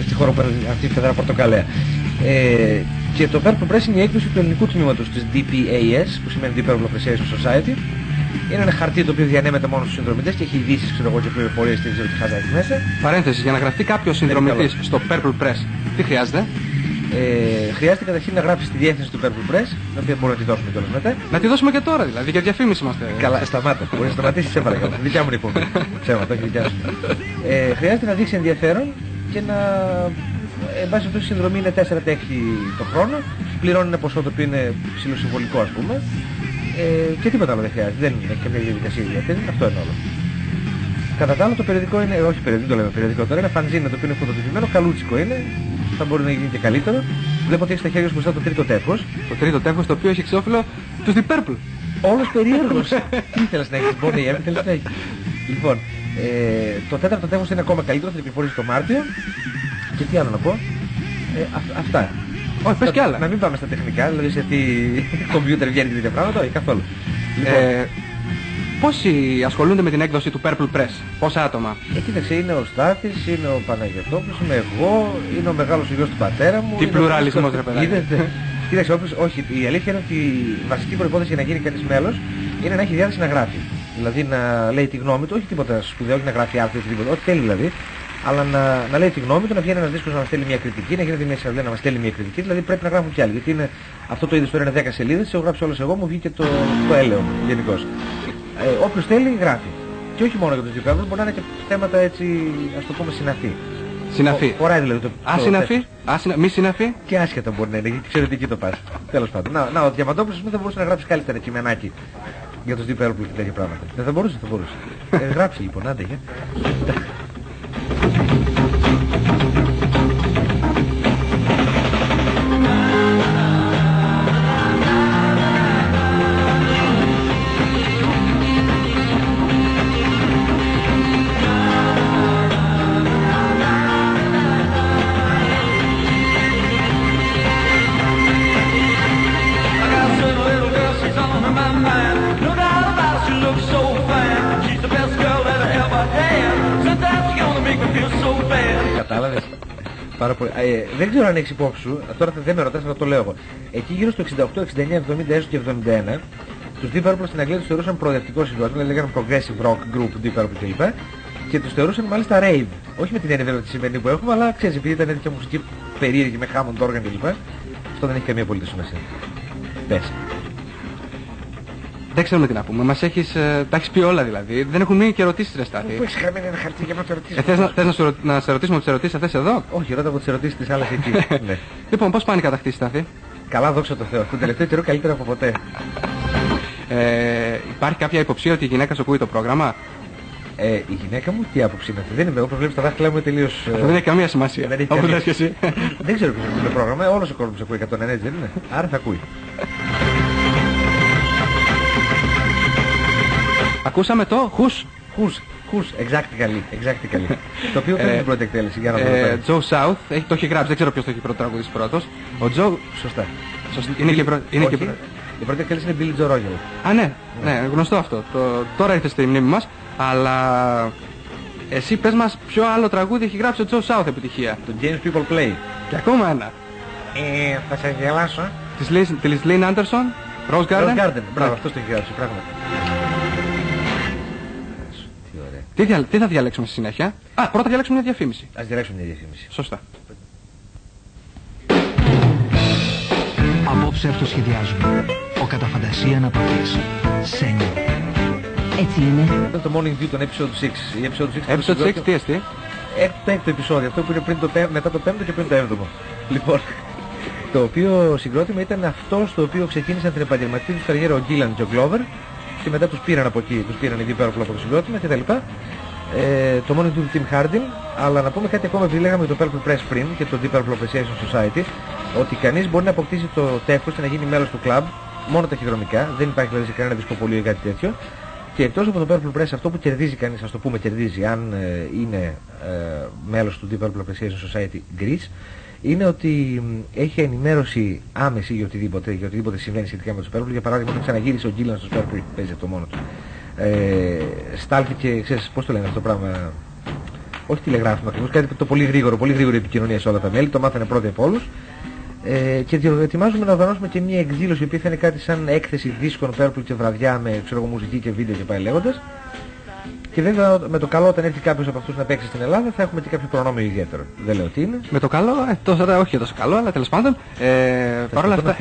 στη χώρα που αυτή η φεδρά πορτοκαλέα. Και το Purple Press είναι η έκδοση του ελληνικού τμήματος της DPAS, που σημαίνει Deep Purple Appreciation Society. Είναι ένα χαρτί το οποίο διανέμεται μόνο στους συνδρομητές και έχει ειδήσεις, ξέρω εγώ, και πληροφορίες, δεν ξέρω τι χάζα έχει μέσα. Παρένθεση, για να γραφτεί κάποιος συνδρομητής στο Purple Press, τι χρειάζεται? Χρειάζεται καταρχήν να γράψει τη διεύθυνση του Purple Press, την οποία μπορούμε να τη δώσουμε κιόλας μετά. Να τη δώσουμε και τώρα δηλαδή, για διαφήμιση είμαστε. Καλά, σταμάτα. Μπορείς να σταματήσεις, σε παρακαλώ. Δικιά μου λοιπόν. Ψέματα, όχι δικιά σου. Χρειάζεται να δείξει ενδιαφέρον και να. Εν πάση περιπτώσει η συνδρομή είναι 4 τέκτη το χρόνο. Πληρώνει ένα ποσό το οποίο είναι ψηλοσυμβολικό, ας πούμε. Και τίποτα άλλο δεν χρειάζεται. Δεν έχει καμία διαδικασία ιδιαίτερη. Αυτό είναι όλο. Κατά τα άλλα το περιοδικό είναι. Όχι περιοδικό, το λέμε περιοδικό τώρα. Είναι φανζίνο το οποίο είναι φωτοτυπημένο. Καλούτσικο είναι. Θα μπορεί να γίνει και καλύτερο. Βλέπω ότι έχει στα χέρια σου μπροστά το τρίτο τεύχος. Το τρίτο τεύχος το οποίο έχει εξώφυλλο του Deep Purple. Όλος περίεργος. Τι ήθελες να έχεις, Bonnie M, θέλεις να έχεις. Λοιπόν, το τέταρτο τεύχος είναι ακόμα καλύτερο, θα κυκλοφορήσει το Μάρτιο. Και τι άλλο να πω. Αυτά. Όχι, πες κι άλλα. Να μην πάμε στα τεχνικά, δηλαδή σε τι κομπιούτερ βγαίνει τέτοια πράγματα, όχι καθόλου. Λοιπόν, πόσοι ασχολούνται με την έκδοση του Purple Press, πόσα άτομα? Κοίταξε, είναι ο Στάθης, είναι ο Παναγιωτόπουλος, είμαι εγώ, είναι ο μεγάλος ο γιος του πατέρα μου. Τι πλουραλισμός ρε παιδάκι. Κοίταξε, όχι, η αλήθεια είναι ότι η βασική προϋπόθεση για να γίνει κανείς μέλος είναι να έχει διάθεση να γράφει. Δηλαδή να λέει τη γνώμη του, όχι τίποτα σπουδαίο, όχι να γράφει άρθρο ή οτιδήποτε, ό,τι θέλει δηλαδή. Αλλά να λέει τη γνώμη του, να βγαίνει ένας δίσκος να μας στέλνει μια κριτική, να γίνεται μια συναυλία να μας στέλνει μια κριτική, δηλαδή πρέπει να γράφουν κι άλλοι. Γιατί είναι, αυτό το είδος τώρα είναι 10 σελίδες, έχω γράψει όλες εγώ, μου βγήκε το έλεο γενικώς. Όποιος θέλει γράφει. Και όχι μόνο για τους δικαιωμένους, μπορεί να είναι και θέματα έτσι, ας το πούμε, συναφή. Συναφή. Χωράει δηλαδή το. Ασυναφή, μη συναφή. Και άσχετα μπορεί να είναι, γιατί ξέρω ότι εκεί το πας. Τέλος πάντων. Να, ο Διαμαντόπουλος δεν θα μπορούσε να γράψει καλύτερα κειμενάκι για τους Deep Purple και τέτοια πράγματα. Δεν θα μπορούσε, θα μπορούσε. Γράψει λοιπόν, άντε για. Κατάλαβες. Πάρα πολύ. Δεν ξέρω αν έχεις υπόψη σου, τώρα δεν με ρωτάς, αλλά το λέω εγώ. Εκεί γύρω στο 68, 69, 70 έως και 71, τους Deep Purple στην Αγγλία τους θεωρούσαν προοδευτικό συγκρότημα, δηλαδή λέγανε Progressive Rock Group, Deep Purple κλπ. Και τους θεωρούσαν μάλιστα rave. Όχι με την έννοια βέβαια τη σημερινή που έχουμε, αλλά ξέρεις, επειδή ήταν τέτοια μουσική περίεργη με Hammond organ κλπ. Αυτό δεν έχει καμία απολύτως σημασία. Πες. Δεν ξέρουμε τι να πούμε. Μας έχεις, τα έχεις πει όλα δηλαδή. Δεν έχουν μείνει και ερωτήσεις ρε Στάθη. Πού έχεις χαμένο ένα χαρτί για να το ρωτήσεις. Θες να σε ρωτήσουμε τις ερωτήσεις αυτές εδώ? Όχι, ρώτα από τις ερωτήσεις της άλλες εκεί. Ναι. Λοιπόν, πώς πάνε οι κατακτήσεις, Στάθη? Καλά, δόξα τω Θεώ. Τον τελευταίο καιρό καλύτερα από ποτέ. Υπάρχει κάποια υποψία ότι η γυναίκα σου ακούει το πρόγραμμα? Η γυναίκα μου τι άποψη είναι αυτή? Δεν είμαι εγώ, προβλέψει τα δάχτυλά μου τελείως. Αυτό δεν έχει καμία σημασία. Όπου λες και εσύ. Δεν ξέρω ποιος ακούει το πρόγραμμα. Όλος ο κόσμος ακούει 101, έτσι δεν είναι? Άρα θα ακούει. Ακούσαμε το Who's, exactly. Το οποίο παίρνει την πρώτη εκτέλεση, για να το Joe South, το έχει γράψει, δεν ξέρω ποιος το έχει τραγουδίσει πρώτος. Ο Joe... Σωστά. Είναι και πρώτη. Η πρώτη εκτέλεση είναι Billy Joe Roger. Α, ναι, γνωστό αυτό. Τώρα ήρθε στη μνήμη μας, αλλά... Εσύ πες μας ποιο άλλο τραγούδι έχει γράψει ο Joe South επιτυχία? Το James People Play. Και ακόμα ένα. Θα σε γελάσω. Της Lynn Anderson, Rose Garden. Μπράβο, αυτός το έχει γράψει, πράγματι. Τι θα διαλέξουμε στη συνέχεια? Πρώτα διαλέξουμε μια διαφήμιση. Ας διαλέξουμε μια διαφήμιση. Σωστά. Απόψε αυτοσχεδιάζουμε. Ο κατά φαντασία να παθείς. Σένιο. Έτσι είναι. Αυτό το Morning View των Episode 6. Episode 6 τι εστί? Το έκτο επεισόδιο, αυτό που είναι μετά το 5ο και πριν το 7ο. Λοιπόν, το οποίο συγκρότημα ήταν αυτό στο οποίο ξεκίνησαν την επαγγελματική τους καριέρα ο Gillan και ο Glover. Και μετά τους πήραν από εκεί, τους πήραν οι Deep Purple από το συγκρότημα κτλ. Το μόνο του Tim Hardin, αλλά να πούμε κάτι ακόμα επειδή λέγαμε για το Purple Press πριν και το Deep Purple Appreciation Society, ότι κανείς μπορεί να αποκτήσει το τεύχος και να γίνει μέλος του club μόνο ταχυδρομικά, δεν υπάρχει δηλαδή σε κανένα δισκοπολείο ή κάτι τέτοιο. Και εκτός από το Purple Press, αυτό που κερδίζει κανείς, ας το πούμε κερδίζει, αν είναι μέλος του Deep Purple Appreciation Society Greece, είναι ότι έχει ενημέρωση άμεση για οτιδήποτε συμβαίνει σχετικά με το Purple. Για παράδειγμα, όταν ξαναγύρισε ο Gillan στο Purple, παίζει αυτό μόνο του. Στάλθηκε, ξέρεις πώς το λένε αυτό το πράγμα, όχι τηλεγράφημα ακριβώς, κάτι το πολύ γρήγορη επικοινωνία σε όλα τα μέλη, το μάθανε πρώτοι από όλους. Και ετοιμάζουμε να οργανώσουμε και μια εκδήλωση, η οποία θα είναι κάτι σαν έκθεση δίσκων Purple και βραδιά με μουσική και βίντεο και πάει λέγοντας. Και βέβαια με το καλό, όταν έρθει κάποιος από αυτούς να παίξει στην Ελλάδα, θα έχουμε και κάποιο προνόμιο ιδιαίτερο. Δεν λέω τι είναι. Με το καλό, τώρα όχι τόσο καλό, αλλά τέλος πάντων. Παρ' όλα αυτά.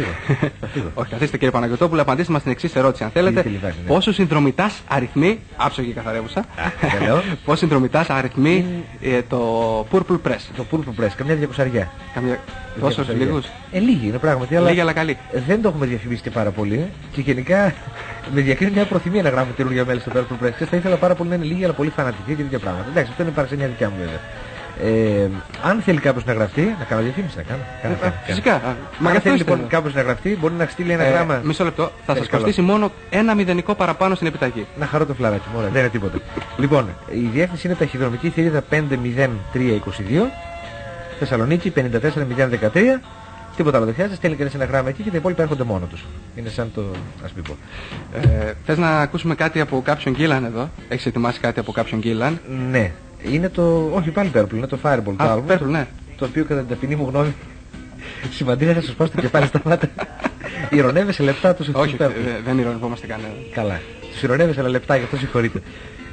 Όχι, καθίστε κύριε Παναγιωτόπουλο, απαντήστε μας στην εξής ερώτηση. Αν θέλετε, πόσο συνδρομητάς αριθμεί, άψογη καθαρεύουσα, πόσο συνδρομητάς αριθμεί το Purple Press. Το Purple Press, καμιά 200. Τόσους λίγους. Λίγοι είναι πράγματι, αλλά λίγοι αλλά καλοί. Δεν το έχουμε διαφημίσει και πάρα πολύ. Και γενικά με διακρίνει μια προθυμία να γράφουμε καινούργια μέλη στο Purple Press. Θα ήθελα πάρα πολύ να είναι λίγοι, αλλά πολύ φανατικοί και τέτοια πράγματα. Εντάξει, αυτό είναι παραξενιά δικιά μου βέβαια. Αν θέλει κάποιος να γραφτεί, να κάνω διαφήμιση, να κάνω. Φυσικά. Αν θέλει λοιπόν κάποιος να γραφτεί, μπορεί να στείλει ένα γράμμα. Μισό λεπτό, θα σας κοστίσει μόνο ένα μηδενικό παραπάνω στην επιταγή. Να χαρώ το φλαράκι μου, δεν είναι τίποτα. Λοιπόν, η διεύθυνση είναι ταχυδρομική θηρίδα 50322, Θεσσαλονίκη 54013. Τίποτα άλλο δεν χρειάζεται, στέλνει κανείς ένα γράμμα εκεί και τα υπόλοιπα έρχονται μόνο τους. Είναι σαν το ας μην πω. Θες να ακούσουμε κάτι από κάποιον Gillan εδώ? Έχεις ετοιμάσει κάτι από κάποιον Gillan? Ναι. Είναι το... όχι πάλι Purple, είναι το Fireball το album. Purple, ναι. Το οποίο κατά την ταπεινή μου γνώμη σημαντικά θα σας πάω στο κεφάλι στα μάτια. Ηρωνεύει σε λεπτά τους όχι, δεν ηρωνευόμαστε κανένα. Καλά. Τους ηρωνεύει σε λεπτά, γι' αυτό συγχωρείτε.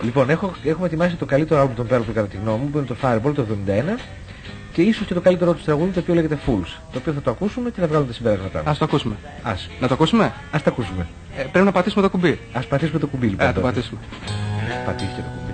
Λοιπόν, έχουμε ετοιμάσει το καλύτερο album των Purple κατά τη γνώμη μου, που είναι το Fireball το 71. Και ίσως και το καλύτερο του τραγούδι, το οποίο λέγεται Fools. Το οποίο θα το ακούσουμε και θα βγάλουμε τα συμπεράσματά μας. Ας το ακούσουμε. Ας. Να το ακούσουμε? Ας το ακούσουμε. Πρέπει να πατήσουμε το κουμπί. Ας πατήσουμε το κουμπί λοιπόν. Το πατήσουμε. Πατήστε το κουμπί.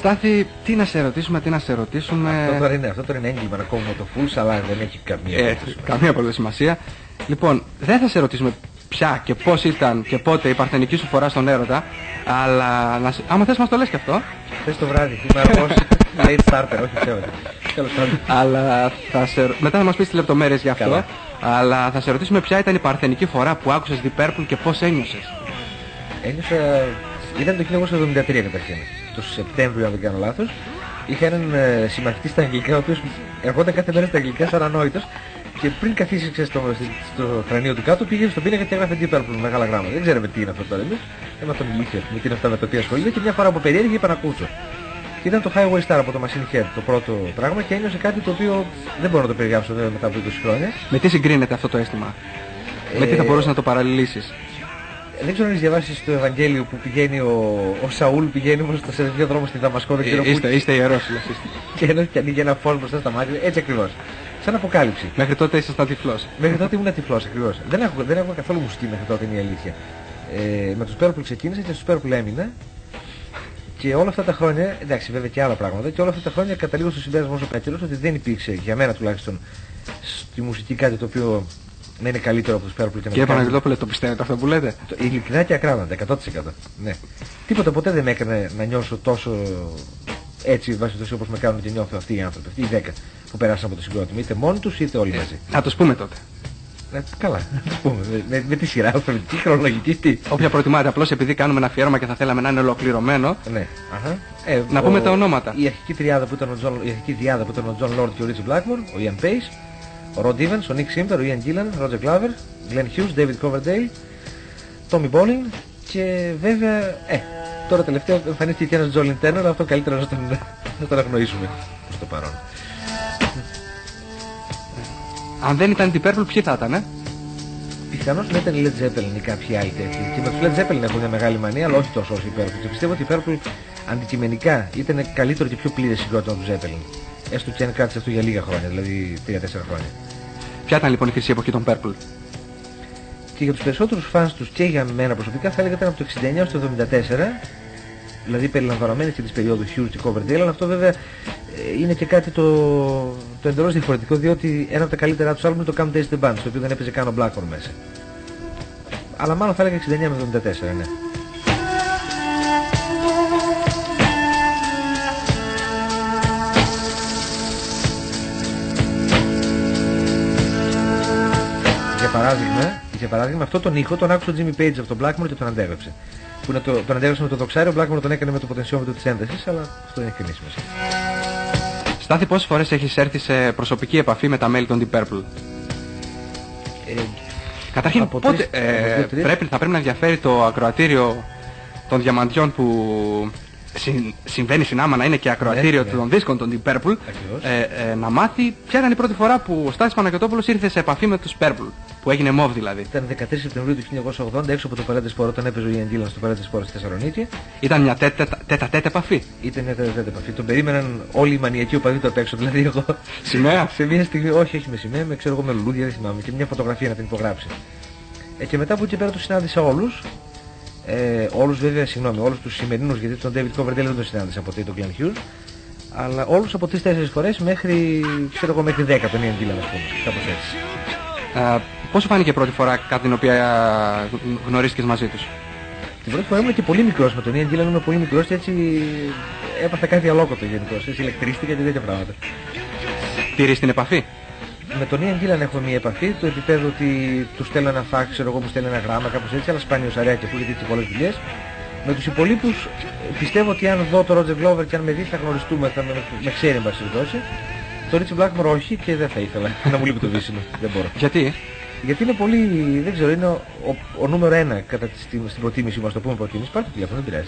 Στάθη, τι να σε ρωτήσουμε. Αυτό τώρα είναι έγκλημα να κόβουμε το Fools, αλλά δεν έχει καμία απολύτως σημασία. Λοιπόν, δεν θα σε ρωτήσουμε ποια και πώς ήταν και πότε η παρθενική σου φορά στον έρωτα, αλλά άμα θες μας το λες και αυτό. Θες το βράδυ, είμαι αργός, late starter, όχι ψέματα. Αλλά μετά θα μας πεις τις λεπτομέρειες γι' αυτό. Καλά. Αλλά θα σε ρωτήσουμε ποια ήταν η παρθενική φορά που άκουσες The Purple και πώς ένιωσες. Ήταν το 1973 καταρχήν. Το Σεπτέμβριο, αν δεν κάνω λάθος. Είχα έναν συμμαθητή στα αγγλικά, ο οποίος ερχόταν κάθε μέρα στα αγγλικά σαν ανόητος Και πριν καθίσει στο κρανίο του κάτω, πήγε στον πίνακα και έγραφε Deep Purple με μεγάλα γράμματα. Δεν ξέραμε τι είναι αυτό τώρα εμείς. Έμαθα τον ηλίθιο, με τι είναι αυτά με τα οποία ασχολείται και μια φορά που περιέργεια είπα να ακούσω. Και ήταν το Highway Star από το Machine Head, το πρώτο πράγμα και ένιωσε κάτι το οποίο δεν μπορώ να το περιγράψω βέβαια μετά από 20 χρόνια. Με τι συγκρίνεται αυτό το αίσθημα, με τι θα μπορούσε να το παραλληλήσεις? Δεν ξέρω αν έχεις διαβάσει στο Ευαγγέλιο που πηγαίνει ο Σαούλ, πηγαίνει όμως σε δύο δρόμους στη Δαμασκό, δεν ξέρω πού. Είστε ιερός, και ανοίγει ένα φως μπροστά στα μάτια, έτσι ακριβώς. Σαν αποκάλυψη. Μέχρι τότε ήσασταν τυφλός. Μέχρι τότε ήμουν τυφλός, ακριβώς. Δεν άκουγα καθόλου μουσική μέχρι τότε, είναι η αλήθεια. Με τους Purple ξεκίνησα και στους Purple έμεινα. Και όλα αυτά τα χρόνια, εντάξει βέβαια και άλλα πράγματα, και όλα αυτά τα χρόνια καταλήγω στο συμπέρασμα όσο πέτυχα ότι δεν υπήρξε, για μένα τουλάχιστον, στη μουσική κάτι το οποίο να είναι καλύτερο από τους Purple και να Κύριε Παναγιωτόπουλε, το πιστεύετε αυτό που λέτε? Ειλικρινά και ακράδαντα, 100%. Ναι. Τίποτα ποτέ δεν με έκανε να νιώσω τόσο έτσι, βάσει τόσο όπως με κάνουν και νιώθω αυτοί οι άνθρωποι, αυτοί οι 10 που πέρασαν από το συγκρότημα, είτε μόνοι τους είτε όλοι μαζί. Να τους πούμε τότε. Καλά, να τους πούμε. Με τη σειρά, αλφαβητική, χρονολογική, τι. Όποια προτιμάτε, απλώς επειδή κάνουμε ένα αφιέρωμα και θα θέλαμε να είναι ολοκληρωμένο. Ναι. Να πούμε τα ονόματα. Η αρχική διάδα που ήταν ο John Lord και ο Ritchie Blackmore, ο Ian Pace, ο Rod Evans, ο Nick Simper, ο Ian Gillan, ο Roger Glover, Glenn Hughes, David Coverdale, Tommy Bolin και βέβαια, τώρα τελευταίο εμφανίστηκε και ένας Jolin Turner, αλλά αυτό καλύτερα να τον αγνοήσουμε προς το παρόν. Αν δεν ήταν την Purple, ποιοι θα ήταν, Πιθανώς να ήταν η Led Zeppelin ή κάποιοι άλλοι τέτοιοι. Και με τους Led Zeppelin έχουν μια μεγάλη μανία, αλλά όχι τόσο όσο η Purple. Και πιστεύω ότι η Purple αντικειμενικά ήταν καλύτερο και πιο πλήρες συγκρότημα του Zeppelin. Έστω και αν κράτησε αυτό για λίγα χρόνια, δηλαδή 3-4 χρόνια. Ποια ήταν λοιπόν η χρυσή εποχή των Purple? Και για τους περισσότερους φανς τους και για μένα προσωπικά θα έλεγα ήταν από το 69 έως το 74. Δηλαδή περιλαμβανομένες και της περίοδου Hughes και Coverdale, αλλά αυτό βέβαια είναι και κάτι το εντελώς διαφορετικό, διότι ένα από τα καλύτερά τους άλμπουμ είναι το Come Taste the Band, στο οποίο δεν έπαιζε καν ο Blackmore μέσα. Αλλά μάλλον θα έλεγα 69 με 74, ναι. Για παράδειγμα, αυτό τον ήχο τον άκουσε ο Jimmy Page από τον Blackmore και τον αντέγραψε. Που είναι τον αντέγραψε με το δοξάριο, ο Blackmore τον έκανε με το ποτενσιόμετρο της έντασης, αλλά αυτό δεν έχει καμία σημασία. Στάθη, πόσες φορές έχεις έρθει σε προσωπική επαφή με τα μέλη των Deep Purple? Καταρχήν, πότε θα πρέπει να ενδιαφέρει το ακροατήριο των διαμαντιών που συμβαίνει συνάμα να είναι και ακροατήριο των δίσκων των Deep Purple, να μάθει ποια ήταν η πρώτη φορά που ο Στάθης Παναγιωτόπουλος ήρθε σε επαφή με τους Purple, που έγινε MOV δηλαδή. Ήταν 13 Σεπτεμβρίου του 1980 έξω από το Παρέντε Sport, όταν έπαιζε ο Ian Gillan στο Παρέντε Sport στη Θεσσαλονίκη. Ήταν μια τέτα-τέτα επαφή. Ήταν μια τέτα-τέτα επαφή. Τον περίμεναν όλοι οι μανιακοί οπαδοί του απ' έξω, δηλαδή εγώ. Σημαία? Σε μια στιγμή, όχι με σημαία, ξέρω εγώ με λουλούδια, δεν θυμάμαι, και μια φωτογραφία να την υπογράψει. Και μετά από εκεί πέρα τους συνάντησα όλους. Όλους βέβαια, όλους τους σημερινούς, γιατί τον David Coverdale δεν τον συνάντησα ποτέ, τον Glenn Hughes, αλλά όλους από 3-4 φορές μέχρι 10 τον Ian Gillan, ας πούμε, κάπως έτσι. Πώς σου φάνηκε η πρώτη φορά κατά την οποία γνωρίστηκες μαζί τους? Την πρώτη φορά ήμουν και πολύ μικρός, με τον Ian Gillan ήμουν πολύ μικρός και έτσι έπαθα κάτι αλόκοτο γενικώς, έτσι ηλεκτρίστηκα και τέτοια πράγματα. Τήρεις την επαφή? Με τον Ian Gillan έχουμε μια επαφή, το επίπεδο ότι του στέλνω ένα φάξ, ξέρω εγώ, μου στέλνω ένα γράμμα, κάπως έτσι, αλλά σπάνιος αρέα και γιατί έτσι πολλές δουλειές. Με τους υπολείπους πιστεύω ότι αν δω τον Roger Glover και αν με δει θα γνωριστούμε, θα με ξέρει εν πάση περιπτώσει. Το Ritchie Blackmore όχι και δεν θα ήθελα να μου λείπει το βύσιμο, δεν μπορώ. Γιατί? Γιατί είναι πολύ, δεν ξέρω, είναι ο νούμερο 1 κατά στην προτίμηση μας, το πούμε προτίμηση, πάρτε τηλέφωνο, δεν πειράζει.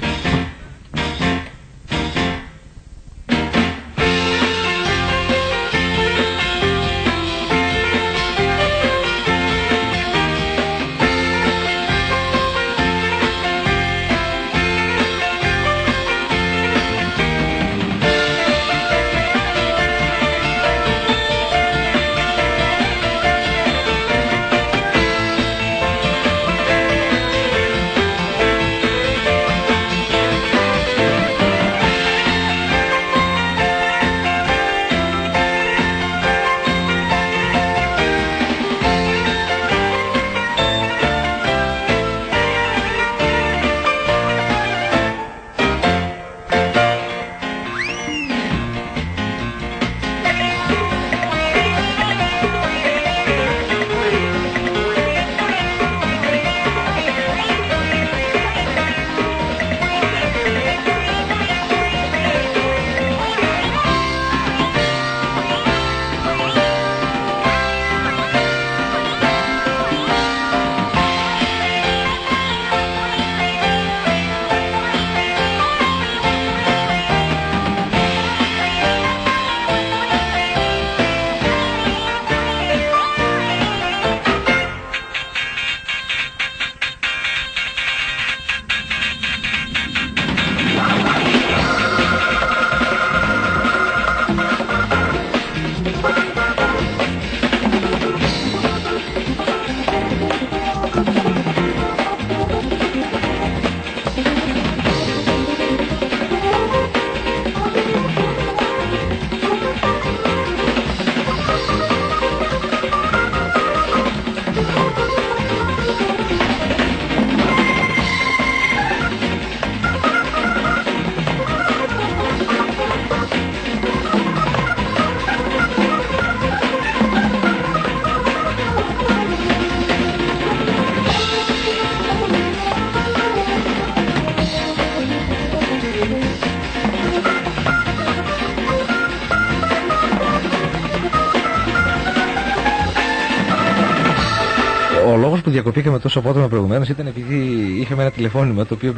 διακοπήκαμε τόσο απότομα προηγουμένως ήταν επειδή είχαμε ένα τηλεφώνημα το οποίο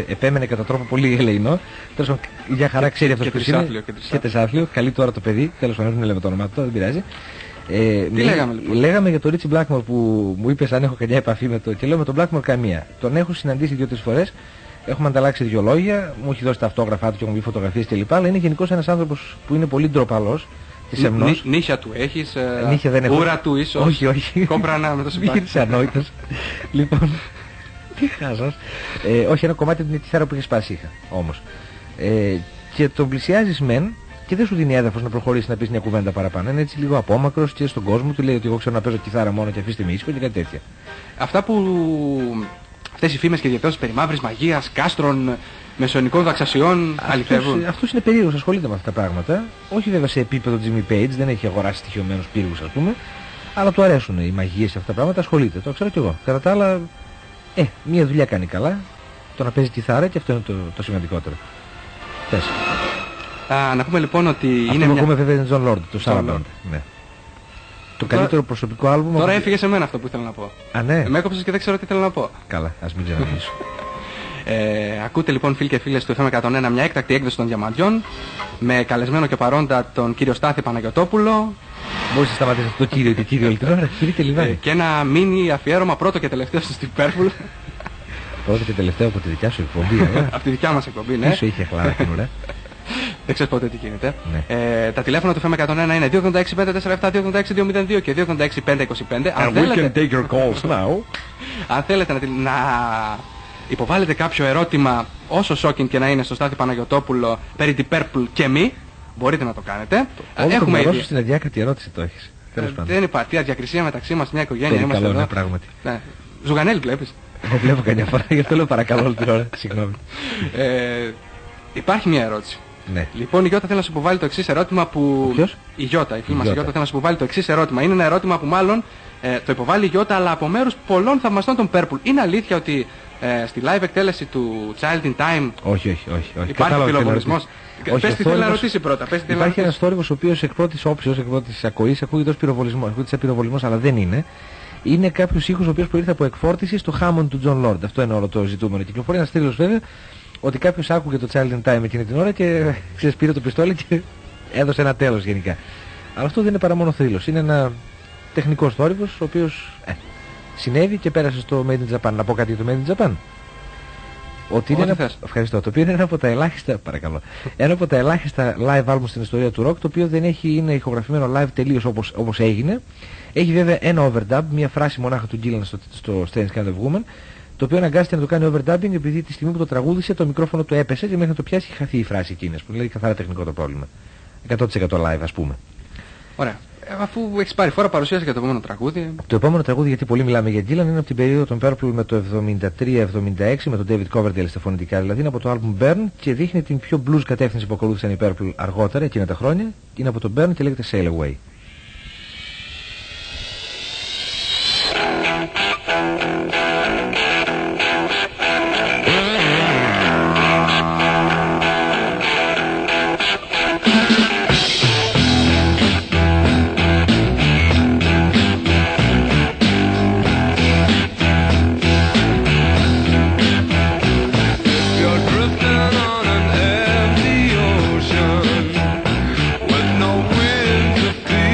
επέμενε κατά τρόπο πολύ ελεεινό. Τέλος πάντων, για χαρά ξέρει αυτό που είναι. Και τεσσάθλιο, καλή τώρα το παιδί. Τέλος πάντων, δεν λέμε το όνομά του, δεν πειράζει. Τι λέγαμε λοιπόν? Λέγαμε για τον Ρίτσι Blackmore που μου είπες αν έχω καμιά επαφή με το. Και λέω με τον Blackmore καμία. Τον έχω συναντήσει 2-3 φορές. Έχουμε ανταλλάξει 2 λόγια. Μου έχει δώσει τα αυτόγραφά του και έχουμε βγει φωτογραφίες κλπ. Αλλά είναι γενικώς ένας άνθρωπος που είναι πολύ ντροπαλός. Νύχια του έχεις, ούρα του ίσως. Όχι. Κόμπρανα με το συμπάρι. Είσαι ανόητος. Λοιπόν, τι χάσας. Όχι, ένα κομμάτι την κιθάρα που είχε σπάσει είχα όμως. Και τον πλησιάζεις μεν και δεν σου δίνει έδαφος να προχωρήσει να πεις μια κουβέντα παραπάνω. Είναι έτσι λίγο απόμακρος και στον κόσμο του λέει ότι εγώ ξέρω να παίζω κιθάρα μόνο και αφήστε με ήσυχο και κάτι τέτοια. Αυτές οι φήμες και διατώσεις περί μαύρης μαγείας, κάστρων, μεσαιωνικών δαξασιών αληθεύουν? Αυτός είναι περίεργος, ασχολείται με αυτά τα πράγματα. Όχι βέβαια σε επίπεδο Jimmy Page, δεν έχει αγοράσει στοιχειωμένους πύργους ας πούμε. Αλλά του αρέσουν οι μαγείες σε αυτά τα πράγματα, ασχολείται. Το ξέρω κι εγώ. Κατά τα άλλα, μία δουλειά κάνει καλά. Το να παίζει κιθάρα και αυτό είναι το σημαντικότερο. Πες. Να πούμε λοιπόν ότι αυτό είναι. Αυτό που ακούμε βέβαια είναι John Lord, το Sarah Band. Ναι. Το καλύτερο προσωπικό άλμπουμ. Τώρα έφυγε σε μένα αυτό που ήθελα να πω. Α, ναι. Με έκοψες και δεν ξέρω τι θέλω να πω. Καλά, ας μην ξαναμιλήσω. Ακούτε λοιπόν φίλοι και φίλες του FM 101 μια έκτακτη έκδοση των Διαμαντιών με καλεσμένο και παρόντα τον κύριο Στάθη Παναγιωτόπουλο. Μπορείς να σταματήσεις αυτό το κύριο και κύριο όλη την ώρα, κύριε και λιβάνι. Και ένα μίνι αφιέρωμα πρώτο και τελευταίο στο Steve Purple. Πρώτο και τελευταίο από τη δικιά σου εκπομπή, από τη δικιά μας εκπομπή, ναι. Πίσω είχε χλάρα την ώρα. Δεν ξέρεις ποτέ τι γίνεται. Ναι. Τα τηλέφωνα του FM 101 είναι 286-547, 286-202 και 286-525. And we can take your calls now. Αν θέλετε να υποβάλλετε κάποιο ερώτημα, όσο shocking και να είναι, στο Στάθη Παναγιωτόπουλο περί τη Purple και μη, μπορείτε να το κάνετε. Έχουμε ήδη. Στην αδιάκριτη ερώτηση το έχεις. Δεν υπάρχει αδιακρισία μεταξύ μας, μια οικογένεια. Είμαστε εδώ. Ναι, πράγματι. Ναι. Ζουγανέλη βλέπεις? Εγώ βλέπω καμιά φορά, γι' αυτό λέω παρακαλώ όλη την ώρα. Συγγνώμη. Υπάρχει μια ερώτηση. Ναι. Λοιπόν, η Γιώτα θέλει να σου υποβάλει το εξής ερώτημα που. Ποιος? Η Γιώτα, η φίλη μας η Γιώτα θέλει να σου υποβάλει το εξής ερώτημα. Είναι ένα ερώτημα που μάλλον το υποβάλλει η Γιώτα, αλλά από μέρους πολλών θαυμαστών των Purple. Είναι αλήθεια ότι στη live εκτέλεση του Child in Time. Όχι. Υπάρχει φιλοβολισμός? Πες τι θέλει να ρωτήσει πρώτα. Υπάρχει ένας θόρυβος ο οποίος εκ πρώτης όψεως, εκ πρώτης ακοής, ακούγεται ως πυροβολισμός, αλλά δεν είναι. Είναι κάποιος ήχος ο οποίος προήλθε από εκφόρτιση στο Hammond του John Lord. Αυτό είναι όλο το ζητούμενο. Κυκλοφορεί ένας θρύλος βέβαια ότι κάποιος άκουγε το Child in Time εκείνη την ώρα και πήρε το πιστόλι και έδωσε ένα τέλος γενικά. Αλλά αυτό δεν είναι παρά μόνο θρύλος. Είναι ένα τεχνικός θόρυβος ο οποίος συνέβη και πέρασε στο Made in Japan. Να πω κάτι για το Made in Japan? Ότι είναι ευχαριστώ. Το οποίο είναι ένα από τα ελάχιστα, παρακαλώ, ένα από τα ελάχιστα live album στην ιστορία του rock, το οποίο δεν είναι ηχογραφημένο live τελείως όπως έγινε. Έχει βέβαια ένα overdub, μια φράση μονάχα του Gillan στο Strange Kind of Woman, το οποίο αναγκάστηκε να το κάνει overdubbing επειδή τη στιγμή που το τραγούδισε το μικρόφωνο του έπεσε και μέχρι να το πιάσει είχε χαθεί η φράση εκείνη. Δηλαδή καθαρά τεχνικό το πρόβλημα. 100% live ας πούμε. Ωραία. Αφού έχεις πάρει φορά, παρουσίασε για το επόμενο τραγούδι. Το επόμενο τραγούδι, γιατί πολύ μιλάμε για Gillan, είναι από την περίοδο των Purple με το 73-76 με τον David Coverdale στα φωνητικά, δηλαδή είναι από το album Burn και δείχνει την πιο blues κατεύθυνση που ακολούθησαν οι Purple αργότερα εκείνα τα χρόνια. Είναι από το Burn και λέγεται Sail Away. With no wind to feel.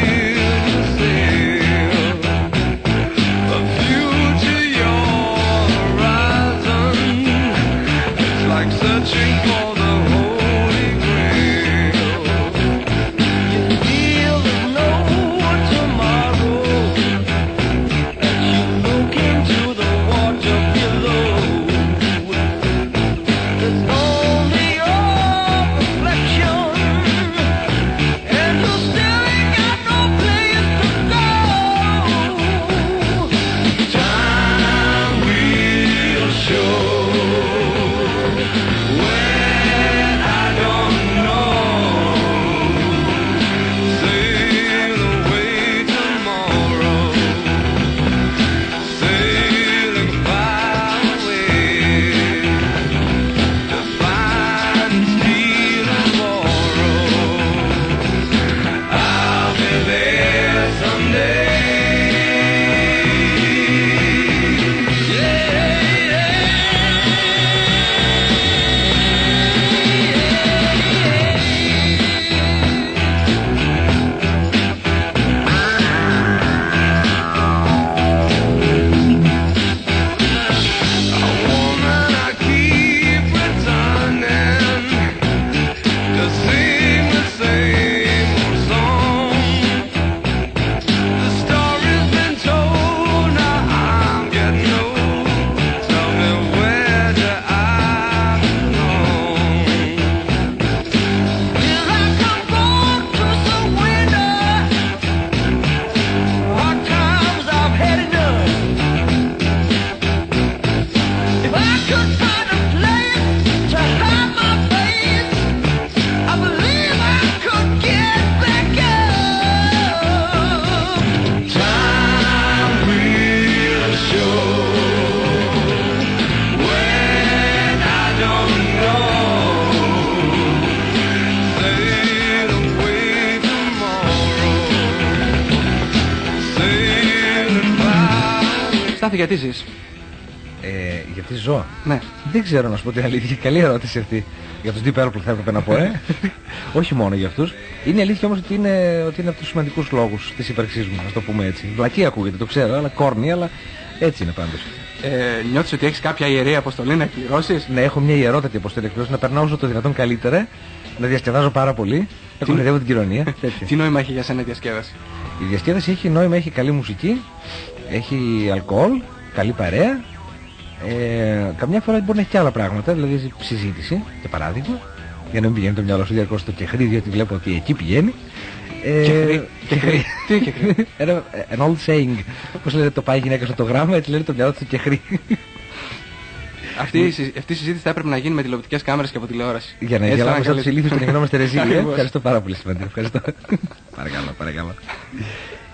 γιατί ζεις. Γιατί ζω. Ναι. Δεν ξέρω να σου πω την αλήθεια. Καλή ερώτηση αυτή. Για τους Deep Purple θα έπρεπε να πω, Όχι μόνο για αυτούς. Είναι αλήθεια όμως ότι είναι από τους σημαντικούς λόγους της ύπαρξής μου, να το πούμε έτσι. Βλακή ακούγεται, το ξέρω, αλλά κόρνη, αλλά έτσι είναι πάντως. Νιώθεις ότι έχεις κάποια ιερή αποστολή να εκπληρώσεις. Ναι, έχω μια ιερότατη αποστολή να εκπληρώσω, να περνάω όσο το δυνατόν καλύτερα, να διασκεδάζω πάρα πολύ, να κοροϊδεύω την κοινωνία. Τι νόημα έχει για σένα η διασκέδαση. Η διασκέδαση έχει νόημα, έχει καλή μουσική, έχει αλκοόλ, καλή παρέα. Καμιά φορά μπορεί να έχει και άλλα πράγματα, δηλαδή συζήτηση, για παράδειγμα, για να μην πηγαίνει το μυαλό σου διαρκώς στο κεχρί, διότι βλέπω ότι εκεί πηγαίνει. Κεχρί. Τι είναι κεχρί. An old saying. Πώς λένε το πάει η γυναίκα στο το γράμμα, έτσι λένε το μυαλό του στο κεχρί. Αυτή η συζήτηση θα έπρεπε να γίνει με τηλεοπτικές κάμερες και από τηλεόραση. Για να γελάμε τους ηλίθιους και να γινόμαστε ρεζίλοι. Ευχαριστώ πάρα πολύ, σημαντικό. Ευχαριστώ. Παρακαλώ.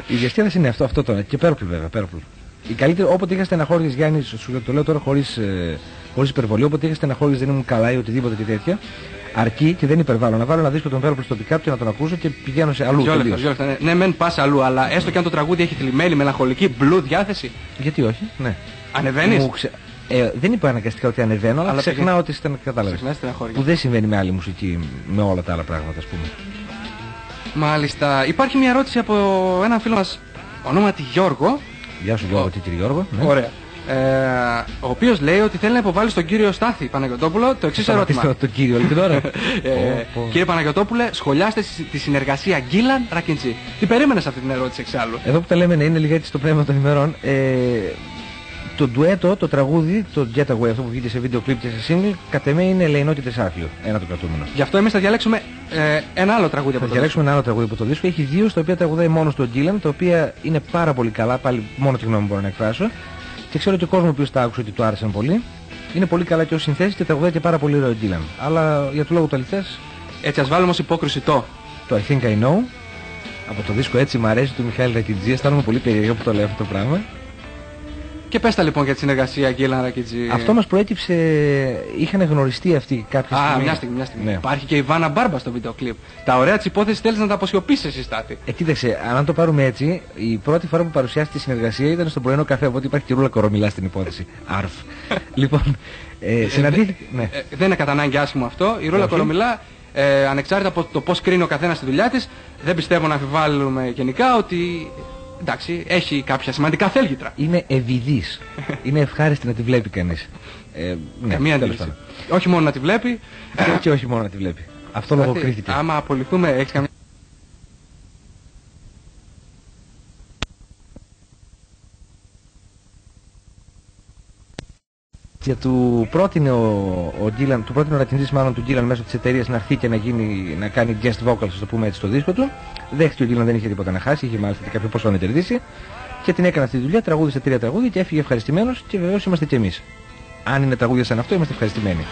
Η διασκέδαση είναι αυτό τώρα. Και Purple βέβαια, Purple. Η καλύτερη, όποτε είχα στεναχώριες, Γιάννη, σου το λέω τώρα χωρίς υπερβολή, όποτε είχα στεναχώριες, δεν ήμουν καλά ή οτιδήποτε και τέτοια, αρκεί και δεν υπερβάλλω. Να βάλω ένα δίσκο τον Purple στο pick-up και να τον ακούσω και πηγαίνω σε αλλού. Ναι, μεν πας αλλού, αλλά έστω και αν το τραγούδι έχει θλιμμένη, μελαγχολική, blue διάθεση. Γιατί όχι, ναι. Ανεβαίνεις. Δεν είπα αναγκαστικά ότι ανεβαίνω, αλλά ξεχνάω ότι κατάλαβες. Που δεν συμβαίνει με άλλη μουσική, με όλα τα άλλα πράγματα, ας πούμε. Μάλιστα. Υπάρχει μια ερώτηση από έναν φίλο μας, ονόματι Γιώργο. Γεια σου Γιώργο, κύριε Γιώργο. Ναι. Ωραία. Ο οποίος λέει ότι θέλει να υποβάλει στον κύριο Στάθη Παναγιωτόπουλο το εξής ερώτημα. Το κύριο, λοιπόν τώρα. Κύριε Παναγιωτόπουλε, σχολιάστε τη συνεργασία Γκίλαν Ρακιντζή. Τι περίμενες αυτή την ερώτηση εξάλλου. Εδώ που τα λέμε είναι λιγάκι στο πνεύμα των ημερών. Το ντουέτο, το τραγούδι, το Getaway, αυτό που βγήκε σε βίντεο κλιπ και σε single, κατ' εμέ είναι ελεηνότητες άθλιο. Ένα το κρατούμενο. Γι' αυτό εμείς θα διαλέξουμε ένα άλλο τραγούδι από το δίσκο. Θα διαλέξουμε ένα άλλο τραγούδι από το δίσκο. Έχει δύο στα οποία τραγουδάει μόνος του ο Γκίλαν, τα οποία είναι πάρα πολύ καλά. Πάλι μόνο τη γνώμη μπορώ να εκφράσω. Και ξέρω ότι ο κόσμος ο οποίος τα άκουσε ότι του άρεσαν πολύ. Είναι πολύ καλά και ως συνθέσεις και τραγουδάει και πάρα πολύ ωραίο ο Γκίλαν. Αλλά για του λόγου του αληθές. Έτσι, ας βάλουμε ως υπόκριση το I Think I Know. Από το δίσκο Έτσι Μ' Αρέσει του Μιχάλη Ρακιτζή. Αισθάνομαι πολύ περίεργο που το λέω αυτό το πράγμα. Και πες τα λοιπόν για τη συνεργασία Γκίλαν Ρακιτζή. Αυτό μας προέκυψε, είχαν γνωριστεί αυτοί κάποια στιγμή. Μια στιγμή. Ναι. Υπάρχει και η Βάνα Μπάρμπα στο βίντεο κλιπ. Τα ωραία της υπόθεσης θέλεις να τα αποσιωπήσεις εσύ, Στάθη. Κοίταξε, αν το πάρουμε έτσι, η πρώτη φορά που παρουσιάστηκε η συνεργασία ήταν στον πρωινό καφέ, οπότε υπάρχει και Ρούλα Κορομιλά στην υπόθεση. Αρφ. Λοιπόν, συναντήθηκε. Δεν είναι κατά ανάγκη άσχημο αυτό. Η Ρούλα Κορομιλά, ανεξάρτητα από το πώς κρίνει ο καθένας τη δουλειά της, δεν πιστεύω να αμφιβάλλουμε γενικά ότι. Εντάξει, έχει κάποια σημαντικά θέλγητρα. Είναι ευηδής. Είναι ευχάριστη να τη βλέπει κανείς. Ναι, καμία αντίληψη. Όχι μόνο να τη βλέπει. Και όχι μόνο να τη βλέπει. Αυτό λογοκρίθηκε. Άμα απολυθούμε, έχεις καμία. Και του πρότεινε ο Γκίλαν, του πρότεινε ο Ρακιντζής μάλλον του Γκίλαν μέσω της εταιρείας να έρθει και να κάνει guest vocals, ας το πούμε έτσι, στο δίσκο του. Δέχτηκε ο Γκίλαν, δεν είχε τίποτα να χάσει, είχε μάλιστα και κάποιο ποσό να κερδίσει. Και την έκανε αυτή τη δουλειά, τραγούδισε 3 τραγούδια και έφυγε ευχαριστημένος και βεβαίως είμαστε κι εμείς. Αν είναι τραγούδια σαν αυτό, είμαστε ευχαριστημένοι.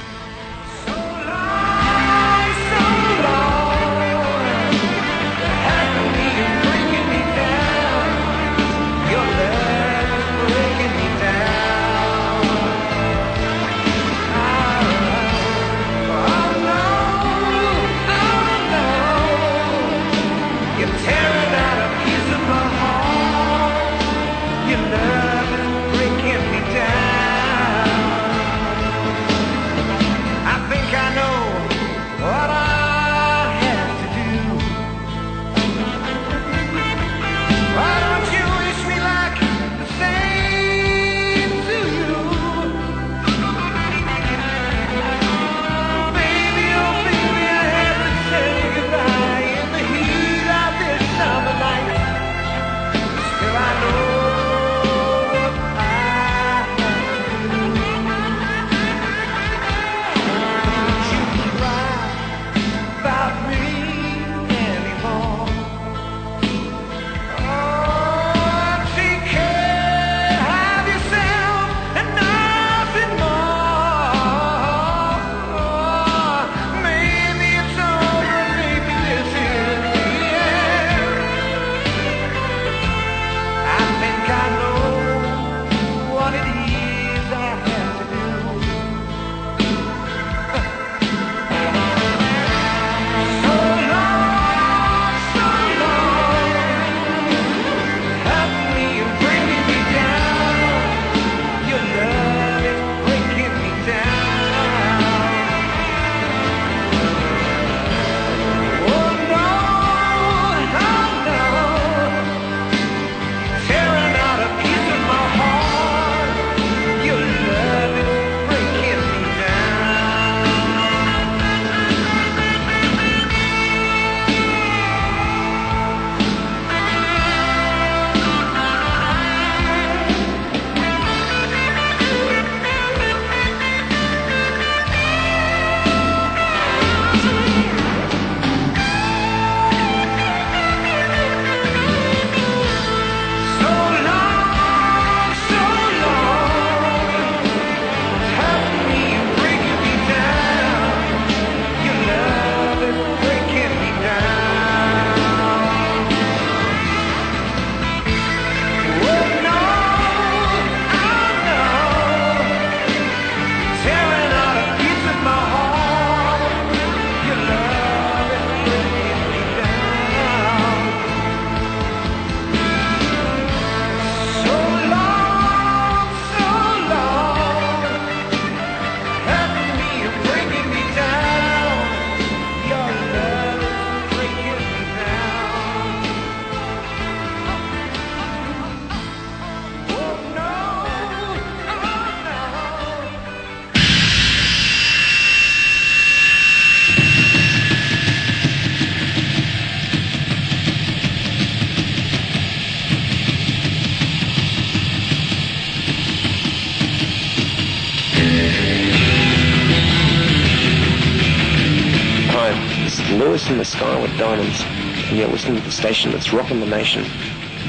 Lewis in the Sky with Diamonds, and you're listening to the station that's rocking the nation.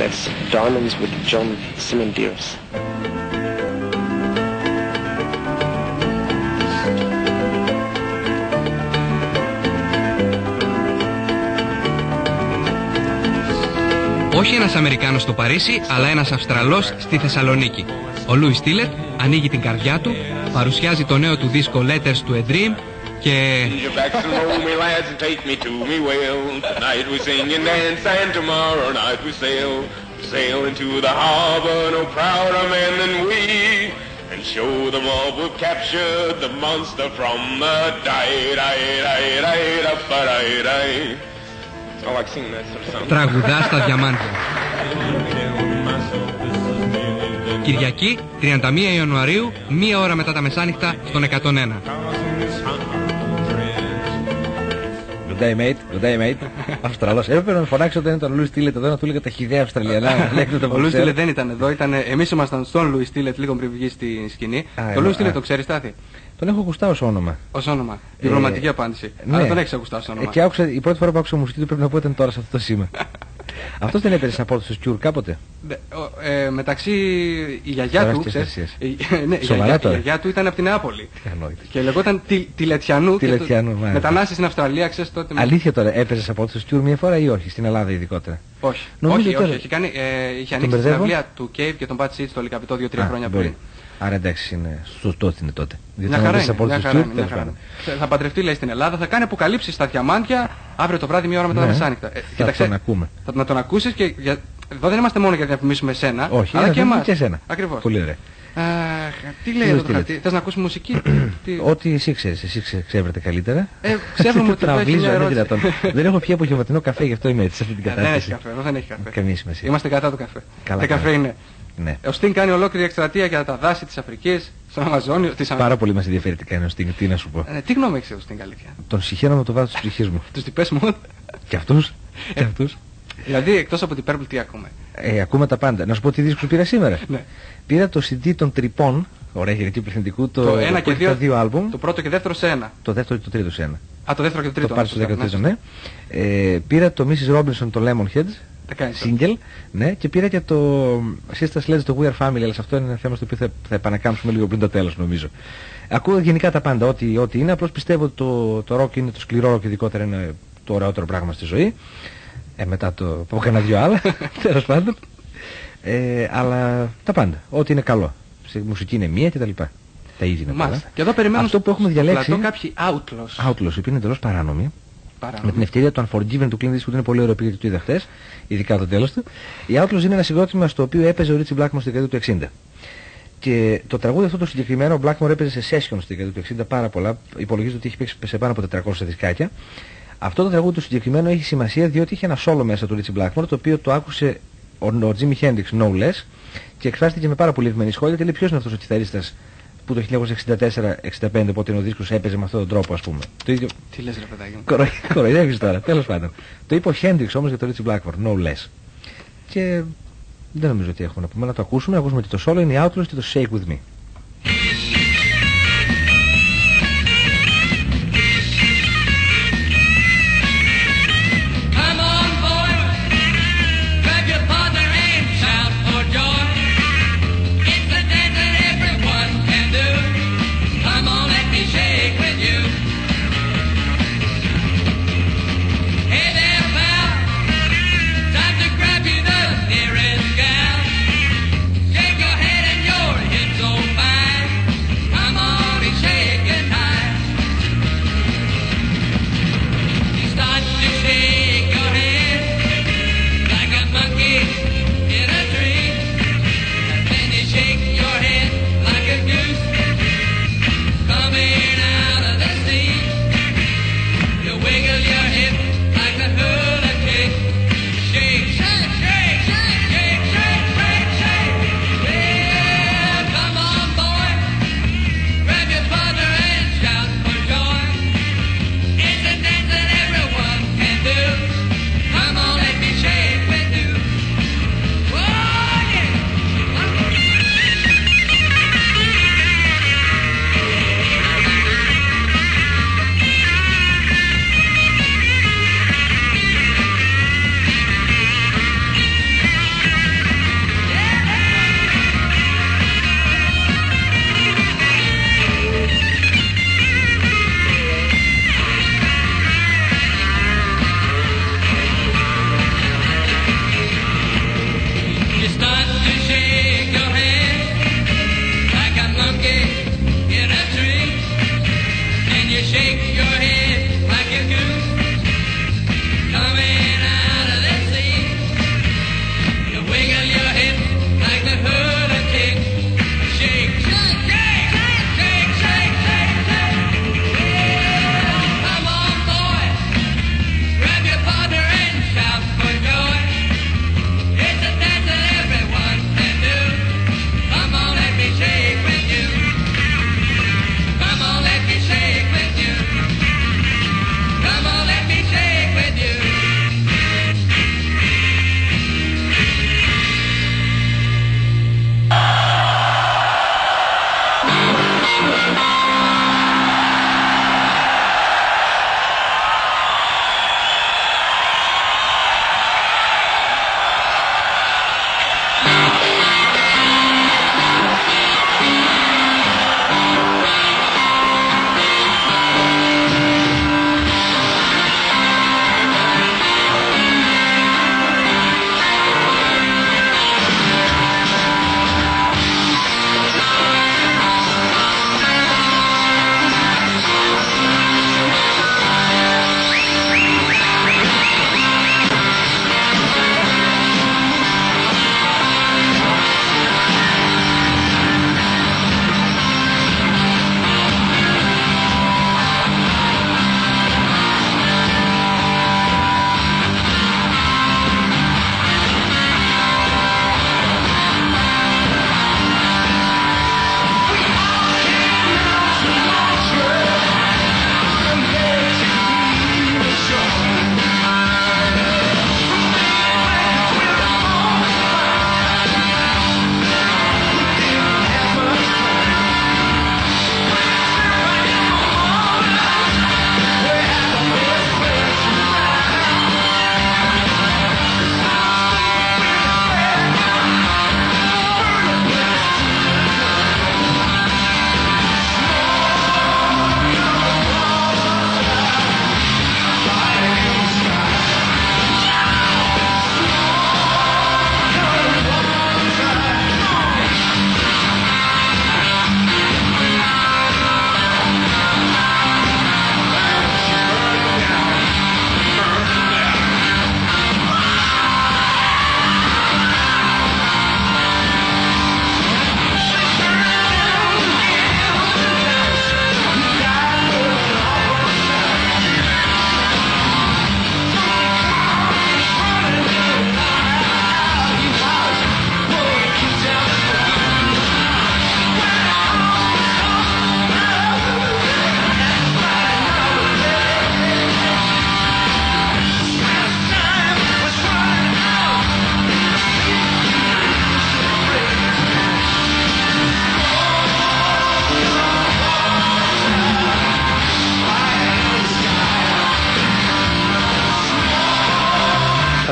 That's Diamonds with John Simendiris. Όχι ένας Αμερικάνος στο Παρίσι, αλλά ένας Αυστραλός στη Θεσσαλονίκη. Ο Λούις Τίλετ ανοίγει την καρδιά του, παρουσιάζει το νέο του δίσκο Letters to a Dream και... τραγουδά στα διαμάντια. Κυριακή, 31 Ιανουαρίου, 1 ώρα μετά τα μεσάνυχτα, στον 101. Good day, mate. Good day, mate. Αυστραλός. Έπρεπε να με φωνάξει όταν ήταν ο Λούις Τίλετ εδώ να του έλεγα τα χυδαία Αυστραλιανά. Ο Λούις Τίλετ δεν ήταν εδώ. Εμείς ήμασταν στον Λούις Τίλετ λίγο πριν βγει στη σκηνή. Το Λούις Τίλετ το ξέρεις, Στάθη? Τον έχω ακουστά ως όνομα. Ως όνομα. Διπλωματική απάντηση. Ναι. Αλλά τον έχεις ακουστά ως όνομα. Και άκουσα, η πρώτη φορά που άκουσα μουσική του πρέπει να πω ήταν τώρα σε αυτό το σήμα. Αυτός δεν έπαιρνε σαν πόρτο στο Cure κάποτε? Μεταξύ η γιαγιά του, ναι, η γιαγιά του ήταν από την Νεάπολη. Και λεγόταν Τιλετιανού. Μετανάστη στην Αυστραλία, ξέρεις τότε. Αλήθεια τώρα, έπαιζε σαν πόρτο στο Cure μια φορά ή όχι, στην Ελλάδα ειδικότερα? Όχι. Είχε ανοίξει την αυλία του Cave και τον Bad Seeds στο Λικαπιτό 2-3 χρόνια πριν. Άρα εντάξει, σωστό είναι τότε. Μια χαρά είναι. Θα παντρευτεί, λέει, στην Ελλάδα, θα κάνει αποκαλύψεις στα διαμάντια αύριο το βράδυ, 1 ώρα μετά τα μεσάνυχτα. Θα τον ακούμε. Να τον ακούσεις και εδώ δεν είμαστε μόνο για να διαφημίσουμε εσένα, όχι, αλλά και εμάς. Και εσένα. Ακριβώς. Πολύ ωραία. Τι λέει εδώ το χαρτί, θες να ακούσεις μουσική? Ό,τι εσύ ξέρεις, εσύ ξέρετε καλύτερα. Ξέρουμε ότι τραυλίζω, δεν έχω πια αποχαιρετινό καφέ, γι' αυτό είμαι έτσι σε αυτή την κατάσταση. Δεν έχει καφέ, εδώ δεν έχει καφέ. Καμία σημασία. Είμαστε κατά του καφέ. Καλά, καφέ είναι. Ναι. Ο Στίνγκ κάνει ολόκληρη εκστρατεία για τα δάση της Αφρικής, στον Αμαζόνιο. Πάρα πολύ μας ενδιαφέρει τι κάνει ο Στίνγκ, τι να σου πω. Τι γνώμη έχεις ο Στίνγκ, αλήθεια? Τον συγχαίρω με το βάθος της ψυχής μου. Τους τυπές μου. Και αυτούς. Και αυτούς. Δηλαδή εκτός από την Purple τι ακούμε? Ακούμε τα πάντα. Να σου πω τι δίσκους πήρα σήμερα. Ναι. Πήρα το CD των Τρυπών, ωραία γερική πληθυντικού, το 1 και 2, δύο άλμπουμ. Το πρώτο και δεύτερο σε ένα. Το δεύτερο και το τρίτο σε ένα. Το δεύτερο και το τρίτο. Το πάρεις στο 13ο, ναι. Πήρα το Mrs. Robinson, το Lemonheads. Single, ναι, και πήρα και το Sister Sledge, το We Are Family, αλλά σε αυτό είναι ένα θέμα στο οποίο θα επανακάμψουμε λίγο πριν το τέλος, νομίζω. Ακούω γενικά τα πάντα, ό,τι είναι, απλώς πιστεύω ότι το rock είναι το σκληρό rock, ειδικότερα είναι το ωραιότερο πράγμα στη ζωή. Μετά το πω κανένα δυο άλλα, τέλος πάντων. Αλλά τα πάντα, ό,τι είναι καλό. Σε μουσική είναι μία κτλ. Τα ίδια είναι πολλά. Και εδώ περιμένουμε αυτό που έχουμε διαλέξει. Κάποιοι Outlaws. Outlaws, οι οποίοι είναι εντελώς παράνομοι. Με την ευκαιρία του Unforgiven του Clint Eastwood, που είναι πολύ ωραίο, γιατί το είδα χθες, ειδικά το τέλος του. Οι Outlaws είναι ένα συγκρότημα στο οποίο έπαιζε ο Ritchie Blackmore στη δεκαετία του 60. Και το τραγούδι αυτό το συγκεκριμένο, ο Blackmore έπαιζε σε session στη δεκαετία του 60 πάρα πολλά. Υπολογίζεται ότι έχει παίξει σε πάνω από 400 δισκάκια. Αυτό το τραγούδι το συγκεκριμένο έχει σημασία διότι είχε ένα solo μέσα του Ritchie Blackmore, το οποίο το άκουσε ο Jimi Hendrix no less και εκφράστηκε με πάρα πολύ ευμένη σχόλια και λέει ποιος είναι αυτός ο κιθαρίστας που το 1964-65, οπότε ο δίσκος έπαιζε με αυτόν τον τρόπο, ας πούμε. Το ίδιο... Τι λες, ρε παιδάκι? Κοροϊδεύεις τώρα, τέλος πάντων. Το είπε ο Hendrix όμως για το Ritchie Blackmore, no less. Και δεν νομίζω ότι έχουμε να πούμε, να το ακούσουμε ότι το solo είναι οι Outlaws και το Shake With Me. Shake your head and your hips, oh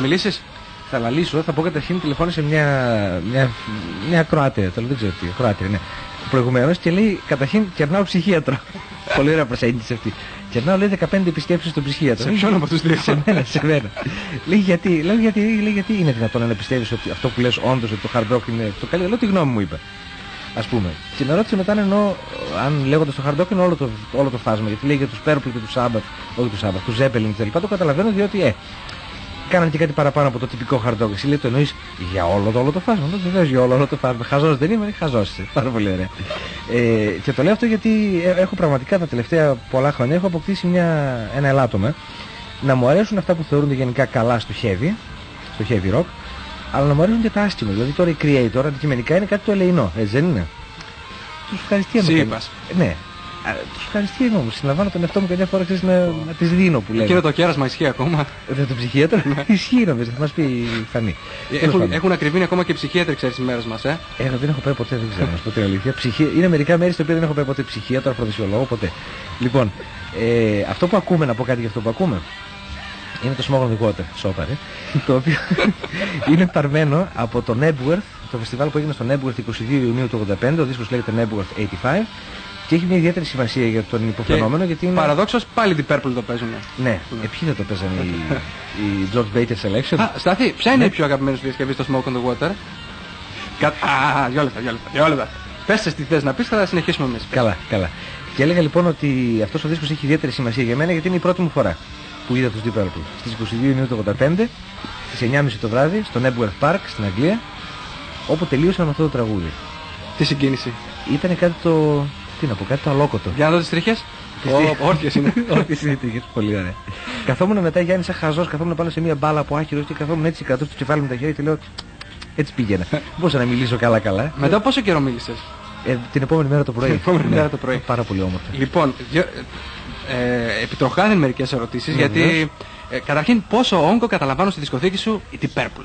Θα μιλήσεις? Θα λαλήσω, θα πω καταρχήν τηλεφώνησε μια Κροάτρια, δεν ξέρω τι, Κροάτρια, ναι. Προηγουμένως και λέει καταρχήν κερνάω ψυχίατρο. Πολύ ωραία προσέγγιση αυτή. Κερνάω λέει 15 επισκέψεις στον ψυχίατρο. Σε ποιον από τους δύο? Σε μένα. Λέει γιατί είναι δυνατόν να πιστεύεις ότι αυτό που λες όντως ότι το hard rock είναι το καλύτερο? Λέω τη γνώμη μου, είπε. Ας πούμε. Και με ρώτησε μετά αν λέγοντας το hard rock είναι όλο το φάσμα. Γιατί λέει για τους Purple και τους Sabbath, όχι τους Sabbath, τους Zeppelin κτλ. Το καταλαβαίνω διότι κάνανε και κάτι παραπάνω από το τυπικό hard rock. Εσύ λέει το εννοείς για όλο το φάσμα. Βεβαίως για όλο το φάσμα. Χαζός δεν είμαι, χαζός είσαι. Πάρα πολύ ωραία. Και το λέω αυτό γιατί έχω πραγματικά τα τελευταία πολλά χρόνια έχω αποκτήσει ένα ελάττωμα να μου αρέσουν αυτά που θεωρούνται γενικά καλά στο heavy rock, αλλά να μου αρέσουν και τα άσχημα. Δηλαδή τώρα οι Creator αντικειμενικά είναι κάτι το ελεεινό, έτσι δεν είναι? Τους ευχαριστεί ναι. Τους ευχαριστεί όμως. Συλλαμβάνω τον εαυτό μου καμιά φορά να τις δίνω που λέει. Εκείνο το κέρασμα ισχύει ακόμα? Δεν το ψυχίατρο. Ισχύει νομίζω, θα μας πει η Φανή. Έχουν ακριβήνει ακόμα και οι ψυχίατροι, ξέρεις, τις μέρες μας, δεν έχω πάει ποτέ, δεν ξέρω να σου πω την αλήθεια. Είναι μερικά μέρη στο οποίο δεν έχω πάει ποτέ ψυχίατρο, αφροδισιολόγο, ποτέ. Λοιπόν, αυτό που ακούμε, να πω κάτι για αυτό που ακούμε. Είναι το Smoke on the Water, σόπαρε, το οποίο είναι παρμένο από το Nebworth, το φεστιβάλ που έγινε στο Nebworth 22 Ιουνίου του 1985, ο δίσκος λέγεται Nebworth 85 και έχει μια ιδιαίτερη σημασία για τον υποφαινόμενο γιατί είναι... Παραδόξως πάλι την Purple το παίζουν. Ναι, ποιοι δεν το παίζανε, η George Baker Selection. Στάθη, ποια είναι η πιο αγαπημένη σου διασκευή στο Smoke on the Water? Δυο λεπτά. Πες τι θες να πεις, θα συνεχίσουμε εμείς. Καλά. Και έλεγα λοιπόν ότι αυτός ο δίσκος έχει ιδιαίτερη σημασία για μένα γιατί είναι η πρώτη μου φορά που είδα τους Deep Purple. Στις 22 Ιουνίου του 1985, στις 9.30 το βράδυ, στο Nebworth Park στην Αγγλία, όπου τελείωσαν με αυτό το τραγούδι. Τι συγκίνηση. Ήταν κάτι το... Τι να πω, κάτι το αλόκοτο. Για να δω τις τρίχες. Όρθιες είναι. Όρθιες είναι οι τρίχες, πολύ ωραία. Καθόμουν μετά Γιάννη σαν χαζός, καθόμουν πάνω σε μια μπάλα από άχυρος και καθόμουν έτσι, κρατούσα το κεφάλι με τα χέρια και λέω έτσι πήγαινα. Μπορούσα να μιλήσω καλά. Μετά πόσο καιρό μίλησες? Την επόμενη μέρα το πρωί. Πάρα πολύ όμορφα. Λοιπόν, επιτροχάνε μερικές ερωτήσεις γιατί καταρχήν πόσο όγκο καταλαμβάνω στη δισκοθήκη σου η Deep Purple?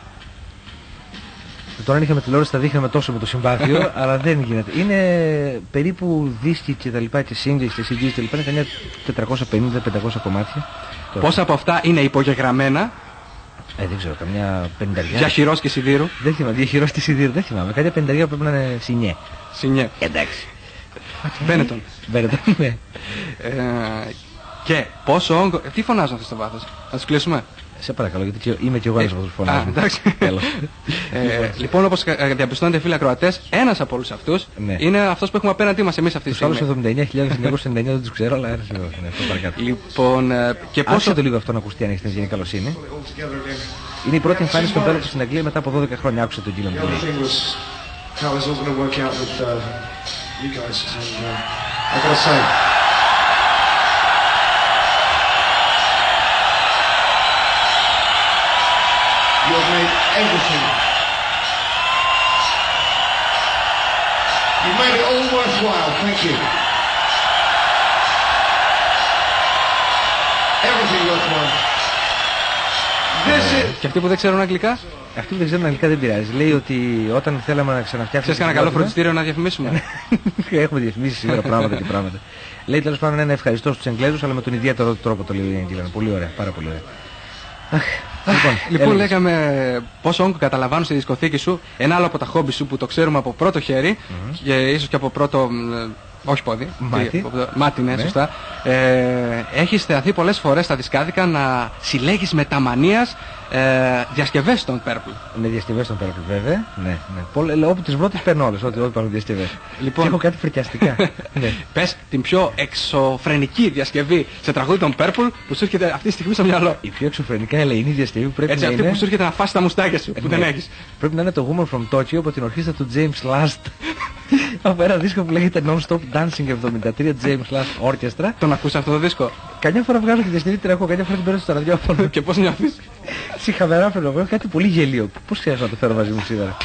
Τώρα αν είχαμε τηλεόραση θα δείχναμε τόσο με το συμπάθειο, αλλά δεν γίνεται. Είναι περίπου δίσκοι και τα λοιπά και singles και CDs και λοιπά, είναι καμιά 450-500 κομμάτια. Πόσα από αυτά είναι υπογεγραμμένα? Δεν ξέρω, καμιά 50. Για χειρός και σιδήρου? Δεν θυμάμαι, για χειρός και σιδήρου δεν θυμάμαι. Κάποια 50 πρέπει να είναι σινιέ. Εντάξει. Μπένετον, ναι. Και πόσο όγκο... Τι φωνάζουν αυτοί στο βάθος? Θα τους κλείσουμε? Σε παρακαλώ, γιατί είμαι και εγώ ένας από τους φωνάζουν. Εντάξει. Λοιπόν, όπως διαπιστώνετε φίλοι ακροατές, ένας από όλους αυτούς είναι αυτός που έχουμε απέναντί μας εμείς αυτή τη στιγμή. Τους άλλους 79.999 δεν τους ξέρω, αλλά ένας εδώ. Λοιπόν, και πόσο... Άσε το λίγο αυτό να ακουστεί αν έχεις την ευγενή καλοσύνη. Είναι η πρώτη εμφάνιση των Purple στην Αγγλία μετά από 12 χρόνια. Άκουσε τον Gillan που λέει. You have made everything. You've made it all worthwhile. Thank you. Everything worthwhile. Και αυτοί που δεν ξέρουν αγγλικά? Αυτοί που δεν ξέρουν αγγλικά δεν πειράζει. Λέει ότι όταν θέλαμε να ξαναφτιάξουμε... Ξέρεις κανένα καλό φροντιστήριο να διαφημίσουμε? Έχουμε διαφημίσει σήμερα πράγματα και πράγματα. Λέει τέλος πάντων ένα ευχαριστώ στους Εγγλέζους, αλλά με τον ιδιαίτερο τρόπο το λέει ο Gillan. Πολύ ωραία, πάρα πολύ ωραία. Λοιπόν, λέγαμε πόσο όγκο καταλαμβάνουν στη δισκοθήκη σου, ένα άλλο από τα χόμπι σου που το ξέρουμε από πρώτο χέρι και ίσως και από πρώτο, όχι πόδι, μάτι, ναι, σωστά. Έχεις θεαθεί πολλές φορές στα δισκάδικα να συλλέγεις με τα μανίας διασκευές των Purple. Με διασκευές των Purple, βέβαια. Ναι. Όπου τις πρώτες παίρνω όλες, ό,τι υπάρχουν διασκευές. Λοιπόν, και έχω κάτι φρικιαστικά. Πες την πιο εξωφρενική διασκευή σε τραγούδι των Purple που σου έρχεται αυτή τη στιγμή στο μυαλό. Η πιο εξωφρενικά ελεηνή διασκευή που πρέπει έτσι, να αυτή είναι... που σου έρχεται να φάσει τα μουστάκια σου που δεν έχεις. Πρέπει να είναι το Woman from Tokyo από την ορχήστρα του James Last. Από ένα δίσκο που λέγεται Non-Stop Dancing 73 James Last Orchestra. Τον ακούς αυτό το δίσκο? Καμιά φορά βγάζω τη διασκευή, την έχω, καμιά φορά την παίρνω στο ραδιόφωνο. Και πώς νιώθεις? Συχαμερά φαινόμενο, κάτι πολύ γελίο. Πώς χρειάζεται να το φέρω μαζί μου σήμερα?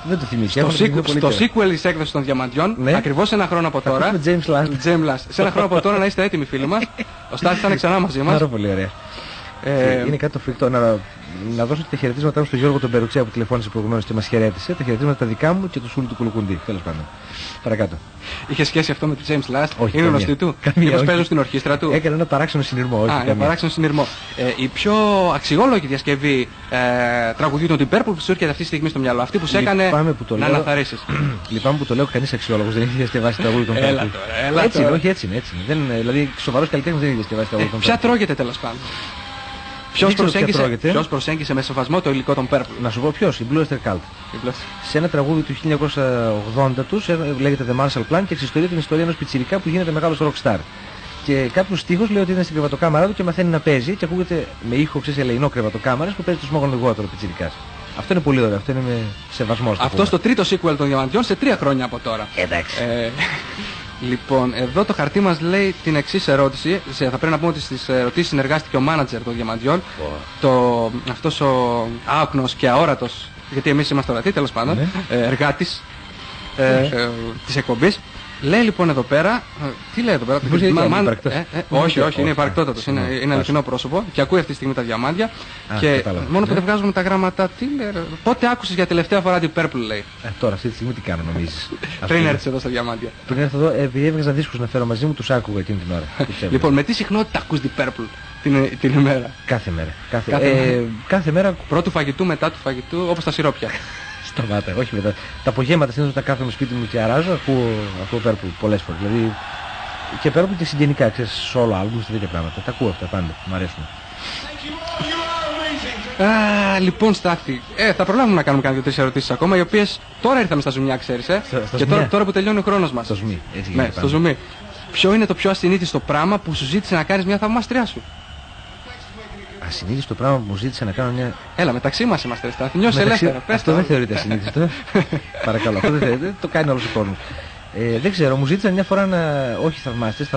Δεν το θυμίζω. Στο sequel της έκδοσης των Διαμαντιών, ακριβώς ένα χρόνο από τώρα. James Last. Σε ένα χρόνο από τώρα να είστε έτοιμοι φίλοι μας. Ο Στάθης θα είναι ξανά μαζί μας. Πάρα πολύ ωραία. Είναι κάτι το φρικτό. να δώσω τα χαιρετίσματά μου στον Γιώργο τον Περουτσέα που τηλεφώνησε προηγουμένως και μας χαιρέτησε. Τα χαιρετίσματα τα δικά μου και του Σούλη του Κουλουκουντή. Τέλος πάντων. Παρακάτω. Είχε σχέση αυτό με τον James Last? Όχι, είναι γνωστή του? Μήπως παίζουν στην ορχήστρα του? Έκανε ένα παράξενο συνειρμό. Όχι, ένα παράξενο συνειρμό. Η πιο αξιόλογη διασκευή τραγουδιού των Deep Purple που σου έρχεται αυτή τη στιγμή στο μυαλό. Αυτή που σε έκανε να αναθαρρύσεις. Λυπάμαι που το λέω, κανείς αξιόλογος δεν έχει διασκευάσει τραγούδι των Purple. Έτσι είναι, όχι έτσι είναι. Δηλαδή σοβαρός καλλιτέχνης δεν έχει διασκευάσει τραγούδι των Purple. Ποια τρώγεται τέλος πάντων? Ποιος προσέγγισε με σεβασμό το υλικό των Purple? Να σου πω ποιος, η Blue Oyster Cult. Σε ένα τραγούδι του 1980 τους, λέγεται The Marshall Plan και εξιστορεί την ιστορία ενός πιτσιρικά που γίνεται μεγάλος rockstar. Και κάποιος στίχος λέει ότι είναι στην κρεβατοκάμαρα του και μαθαίνει να παίζει και ακούγεται με ήχο ελεεινό κρεβατοκάμαρας που παίζει το Smoke on the Water ο πιτσιρικάς. Αυτό είναι πολύ ωραίο, αυτό είναι με σεβασμό. Αυτό στο τρίτο sequel των Διαμαντιών σε 3 χρόνια από τώρα. Εντάξει. Λοιπόν, εδώ το χαρτί μας λέει την εξής ερώτηση. Θα πρέπει να πούμε ότι στις ερωτήσεις συνεργάστηκε ο μάνατζερ των Διαμαντιών. Αυτός ο άοκνος και αόρατος, γιατί εμείς είμαστε ορατοί τέλος πάντων, εργάτης της εκπομπής. Λέει λοιπόν εδώ πέρα, τι λέει εδώ πέρα? Όχι, είναι υπαρκτότατος, είναι αληθινό πρόσωπο και ακούει αυτή τη στιγμή τα διαμάντια και μόνο που δεν βγάζουμε τα γράμματα, τι λέει, πότε άκουσες για τελευταία φορά την Purple, λέει. Τώρα αυτή τη στιγμή τι κάνω νομίζεις? Πριν έρθεις εδώ στα διαμάντια. Πριν έρθω εδώ, επειδή έβγαζα δίσκους να φέρω μαζί μου, τους άκουγα εκείνη την ώρα. Λοιπόν, με τι συχνότητα ακούς την Purple την ημέρα? Κάθε μέρα. Κάθε μέρα. Πρώτου φαγητού, μετά του φαγητού, όπως τα σιρόπια. Σταμάτα, όχι μετά. Τα απογεύματα συνήθως όταν κάθομαι σπίτι μου και αράζω, ακούω Purple πολλές φορές. Δηλαδή και Purple και συγγενικά, ξέρεις, solo albums και τέτοια πράγματα. Τα ακούω αυτά πάντα, μου αρέσουν. Λοιπόν, Στάθη, θα προλάβουμε να κάνουμε κάνα 2-3 ερωτήσεις ακόμα, οι οποίες τώρα ήρθαμε στα ζουμιά, ξέρεις, και τώρα που τελειώνει ο χρόνος μας. Στο ζουμί, έτσι. Ναι, στο ζουμί. Ποιο είναι το πιο ασυνήθιστο πράγμα που σου ζήτησε να κάνεις μια θαυμάστριά σου? Ασυνήθιστο πράγμα που μου ζήτησε να κάνω μια. Έλα, μεταξύ μας είμαστε, Στάθη. Νιώσε ελεύθερα. Αυτό δεν θεωρείται ασυνήθιστο. Παρακαλώ, αυτό δεν θεωρείται. Το κάνει όλος ο κόσμος. Δεν ξέρω, μου ζήτησαν μια φορά όχι θαυμαστές,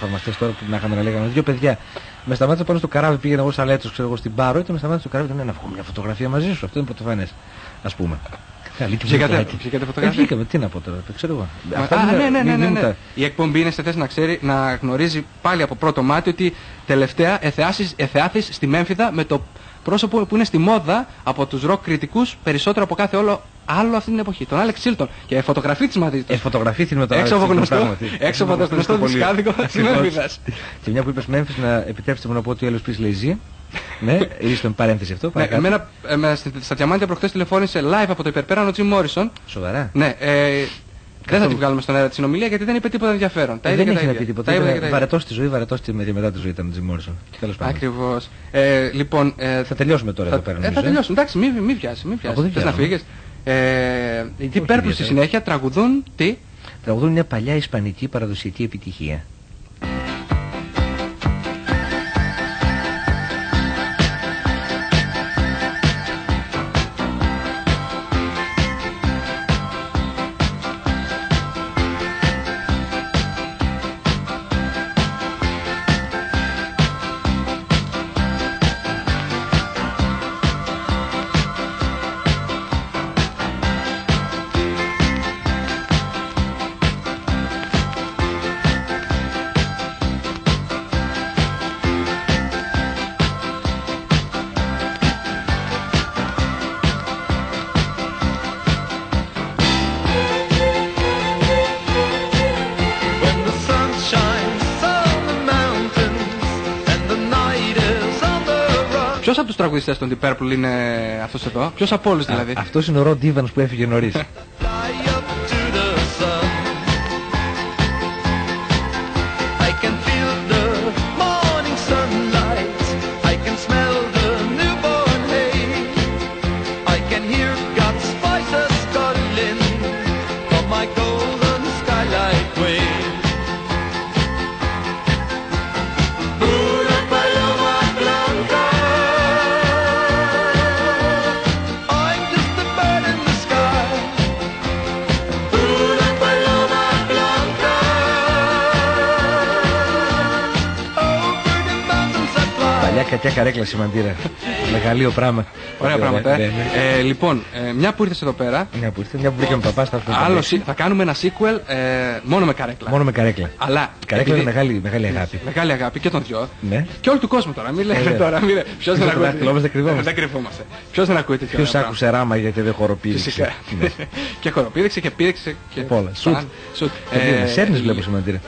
θαυμαστές τώρα που να είχαμε να λέγαμε. Δύο παιδιά με σταμάτησαν πάνω στο καράβι, πήγαινα εγώ σαν λέτσος, ξέρω εγώ, στην Πάρο και με σταμάτησε στο καράβι. Να βγω μια φωτογραφία μαζί σου. Αυτό είναι πρωτοφανές, ας πούμε. Βγήκατε φωτογραφία? Βγήκαμε, τι να πω τώρα, το ξέρω εγώ. Ναι. Η εκπομπή είναι σε θέση να γνωρίζει πάλι από πρώτο μάτι ότι τελευταία εθεάθης στη Μέμφυδα με το πρόσωπο που είναι στη μόδα από τους ροκ κριτικούς περισσότερο από κάθε άλλο αυτή την εποχή, τον Άλεξ Τσίλτον. Και φωτογραφίτη μαζί του. Φωτογραφίτη με τον Άλεξ Τσίλτον. Έξω από το γνωστό δισκάδικο της Μέμφυδας. Και μια που είπες Μέμφυς, να επιτρέψτε μου να πω ότι ο Elvis Presley ζει. Ναι, ήρθε παρένθεση αυτό. Εμένα στα Διαμάντια προχθές τηλεφώνησε live από το υπερπέρανο Jim Morrison. Σοβαρά? Ναι, δεν θα τη βγάλουμε στον αέρα τη συνομιλία γιατί δεν είπε τίποτα ενδιαφέρον. Δεν έχει να πει τίποτα. Βαρετός στη ζωή, βαρετός και μετά τη ζωή ήταν ο Jim Morrison. Ακριβώς. Λοιπόν, θα τελειώσουμε τώρα εδώ πέρα. Θα τελειώσουμε, εντάξει, μην βιάσεις. Θες να φύγεις? Οι Purple στη συνέχεια τραγουδούν τι? Τραγουδούν μια παλιά ισπανική παραδοσιακή επιτυχία. Ποιος από τους τραγουδιστές των Deep Purple είναι αυτός εδώ? Ποιος από όλους δηλαδή? Αυτός είναι ο Ροντ Evans που έφυγε νωρίς. Μια κακιά καρέκλα Σιμαντήρα. Μεγαλείο πράγμα. Ωραία πράγματα. Λοιπόν, μια που ήρθες εδώ πέρα. Μια που βρήκαμε παπά στα αυτά. Θα κάνουμε ένα sequel μόνο με καρέκλα. Μόνο με καρέκλα. Αλλά. Καρέκλα είναι μεγάλη αγάπη. Μεγάλη αγάπη και των δυο. Ναι. Και όλου του κόσμου τώρα. Μην λέτε τώρα. Ποιος δεν ακούει. Δεν κρυβόμαστε. Ποιος δεν ακούει τέτοια. Ποιος άκουσε ράμα γιατί δεν χοροπήδηξε. Και χοροπήδηξε και πήδηξε. Και όλα. Σουτ. Σέρνεις βλέπω Σιμαντήρα.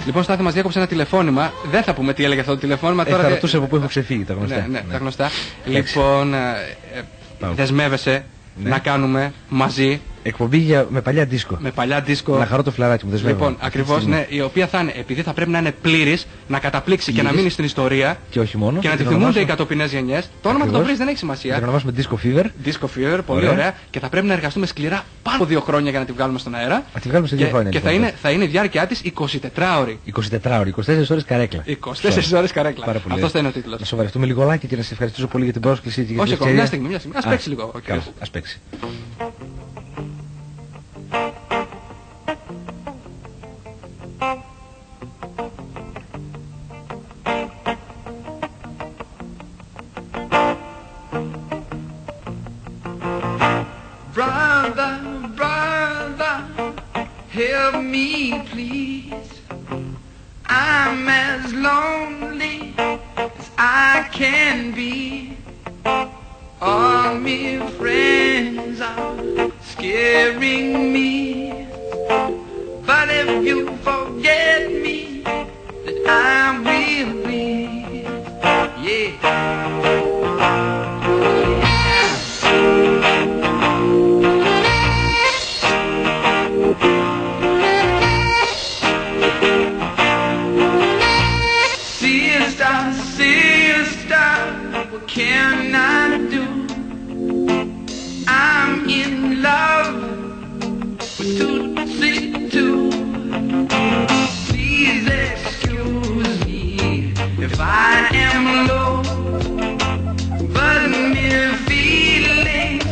Λοιπόν, Στάθη, μας διάκοψε ένα τηλεφώνημα. Δεν θα πούμε τι έλεγε αυτό το τηλεφώνημα. Τώρα θα ρωτούσε από πού έχω ξεφύγει, τα γνωστά. Ναι, τα γνωστά. Λοιπόν, δεσμεύεσαι να κάνουμε μαζί εκπομπή με παλιά δίσκο. Με παλιά δίσκο. Να χαρώ το φλαράκι μου, δεσμεύω. Λοιπόν, ακριβώς, ναι, η οποία θα είναι, επειδή θα πρέπει να είναι πλήρης, να καταπλήξει και να μείνει στην ιστορία. Και όχι μόνο. Και να τη θυμούνται οι κατοπινές γενιές. Το όνομα του το βρεις δεν έχει σημασία. Θα το ονομάσουμε Disco Fever. Disco Fever, πολύ ωραία. Και θα πρέπει να εργαστούμε σκληρά πάνω από 2 χρόνια για να τη βγάλουμε στον αέρα. Να τη βγάλουμε σε 2 χρόνια. Και θα είναι η διάρκεια της 24 ώρη. 24 ώρη, 24 ώρες καρέκλα. 24 ώρες καρέκλα. Αυτό θα είναι ο τίτλος. Να σοβαρευτούμε λιγολάκι και να σε ευχαριστήσω πολύ για την πρόσκληση. Όχι, ακόμα μια στιγμή. Ας παίξει λίγο. Ας παίξει. Help me, please. I'm as lonely as I can be. All my friends are scaring me. But if you forget me, then I will be. Yeah. What can I do? I'm in love with Tootsie too. Please excuse me if I am low, but my feelings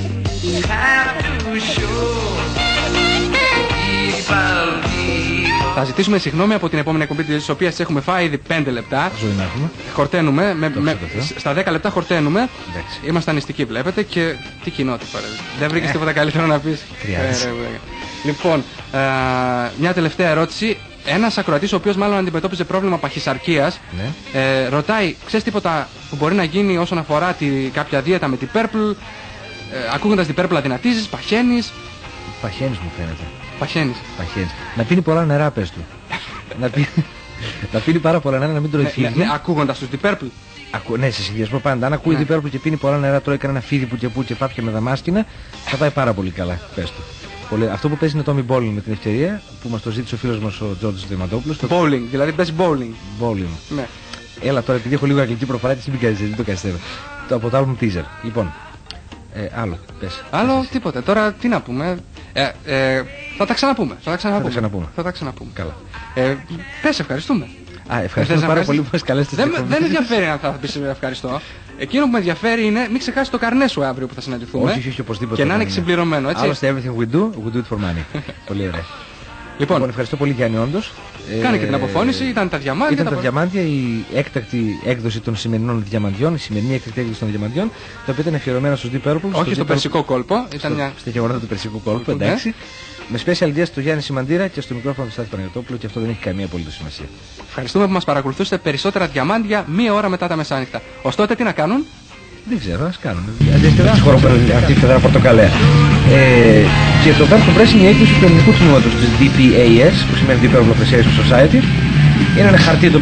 have to show. Θα ζητήσουμε συγγνώμη από την επόμενη εκπομπή της οποίας έχουμε φάει ήδη 5 λεπτά. Ζωή να έχουμε. Χορταίνουμε. Στα 10 λεπτά χορταίνουμε. Είμαστε νηστικοί, βλέπετε. Και τι κοινότητα. Δεν βρήκες τίποτα καλύτερο να πεις. Λοιπόν, μια τελευταία ερώτηση. Ένας ακροατής ο οποίος μάλλον αντιμετώπιζε πρόβλημα παχυσαρκίας ρωτάει, ξέρεις τίποτα που μπορεί να γίνει όσον αφορά κάποια δίαιτα με την Purple? Ακούγοντας την Purple αδυνατίζεις, παχαίνεις. Παχαίνεις μου φαίνεται. Παχαίνεις. Να πίνει πολλά νερά, πες του. Να πίνει πάρα πολλά νερά, να μην τρώει φίδι. Ναι, ακούγοντας τους Deep Purple. Ναι, σε συνδυασμό πάντα. Αν ακούει Deep Purple και πίνει πολλά νερά, τρώει κανένα φίδι που και που και πάπια με δαμάσκηνα, θα πάει πάρα πολύ καλά, πες του. Αυτό που παίζει είναι το Tommy Bowling με την ευκαιρία που μας το ζήτησε ο φίλος μας ο Τζόρτζος Διαμαντόπουλος. Bowling, δηλαδή παίζει bowling. Bowling. Ναι. Έλα τώρα, επειδή έχω λίγο αγγλική προφορά, της μην κάνεις, δεν το καθυστερώ. Από το album teaser. Λοιπόν, άλλο, πες. Άλλο, τίποτα. Τώρα τι να πούμε. Θα τα ξαναπούμε. Θα τα ξαναπούμε. Καλά. Πες ευχαριστούμε. Ευχαριστούμε πάρα πολύ που μας καλέσετε. Δεν με ενδιαφέρει αν θα πεις ευχαριστώ. Εκείνο που με ενδιαφέρει είναι μην ξεχάσεις το καρνέ σου αύριο που θα συναντηθούμε. Όχι, οπωσδήποτε. Και να είναι και συμπληρωμένο, έτσι. Άλλωστε, everything we do it for money. Πολύ ωραία. Λοιπόν, ευχαριστώ πολύ Γιάννη, όντως. Κάνε και την αποφώνηση, ήταν τα διαμάντια. Ήταν τα διαμάντια, η έκτακτη έκδοση των σημερινών διαμαντιών, η σημερινή έκτακτη έκδοση των διαμαντιών, τα οποία ήταν αφιερωμένα στους Deep Purple. Όχι στο περσικό κόλπο. Στα γεγονότα του περσικού κόλπου, εντάξει. Με special guest στο Γιάννη Σιμαντήρα και στο μικρόφωνο του Στάθη Παναγιωτόπουλου, και αυτό δεν έχει καμία απολύτως σημασία. Ευχαριστούμε που μας παρακολουθούσατε. Περισσότερα διαμάντια 1 ώρα μετά τα μεσάνυχτα. Ως τότε τι να κάνουν? Δεν ξέρω, ας κάνουμε. Αυτή η φεδρά πορτοκαλέα. Και το Berton Press είναι η έκδοση του ελληνικού τμήματος της DPAS, που σημαίνει The People of the Society. Είναι ένα χαρτί το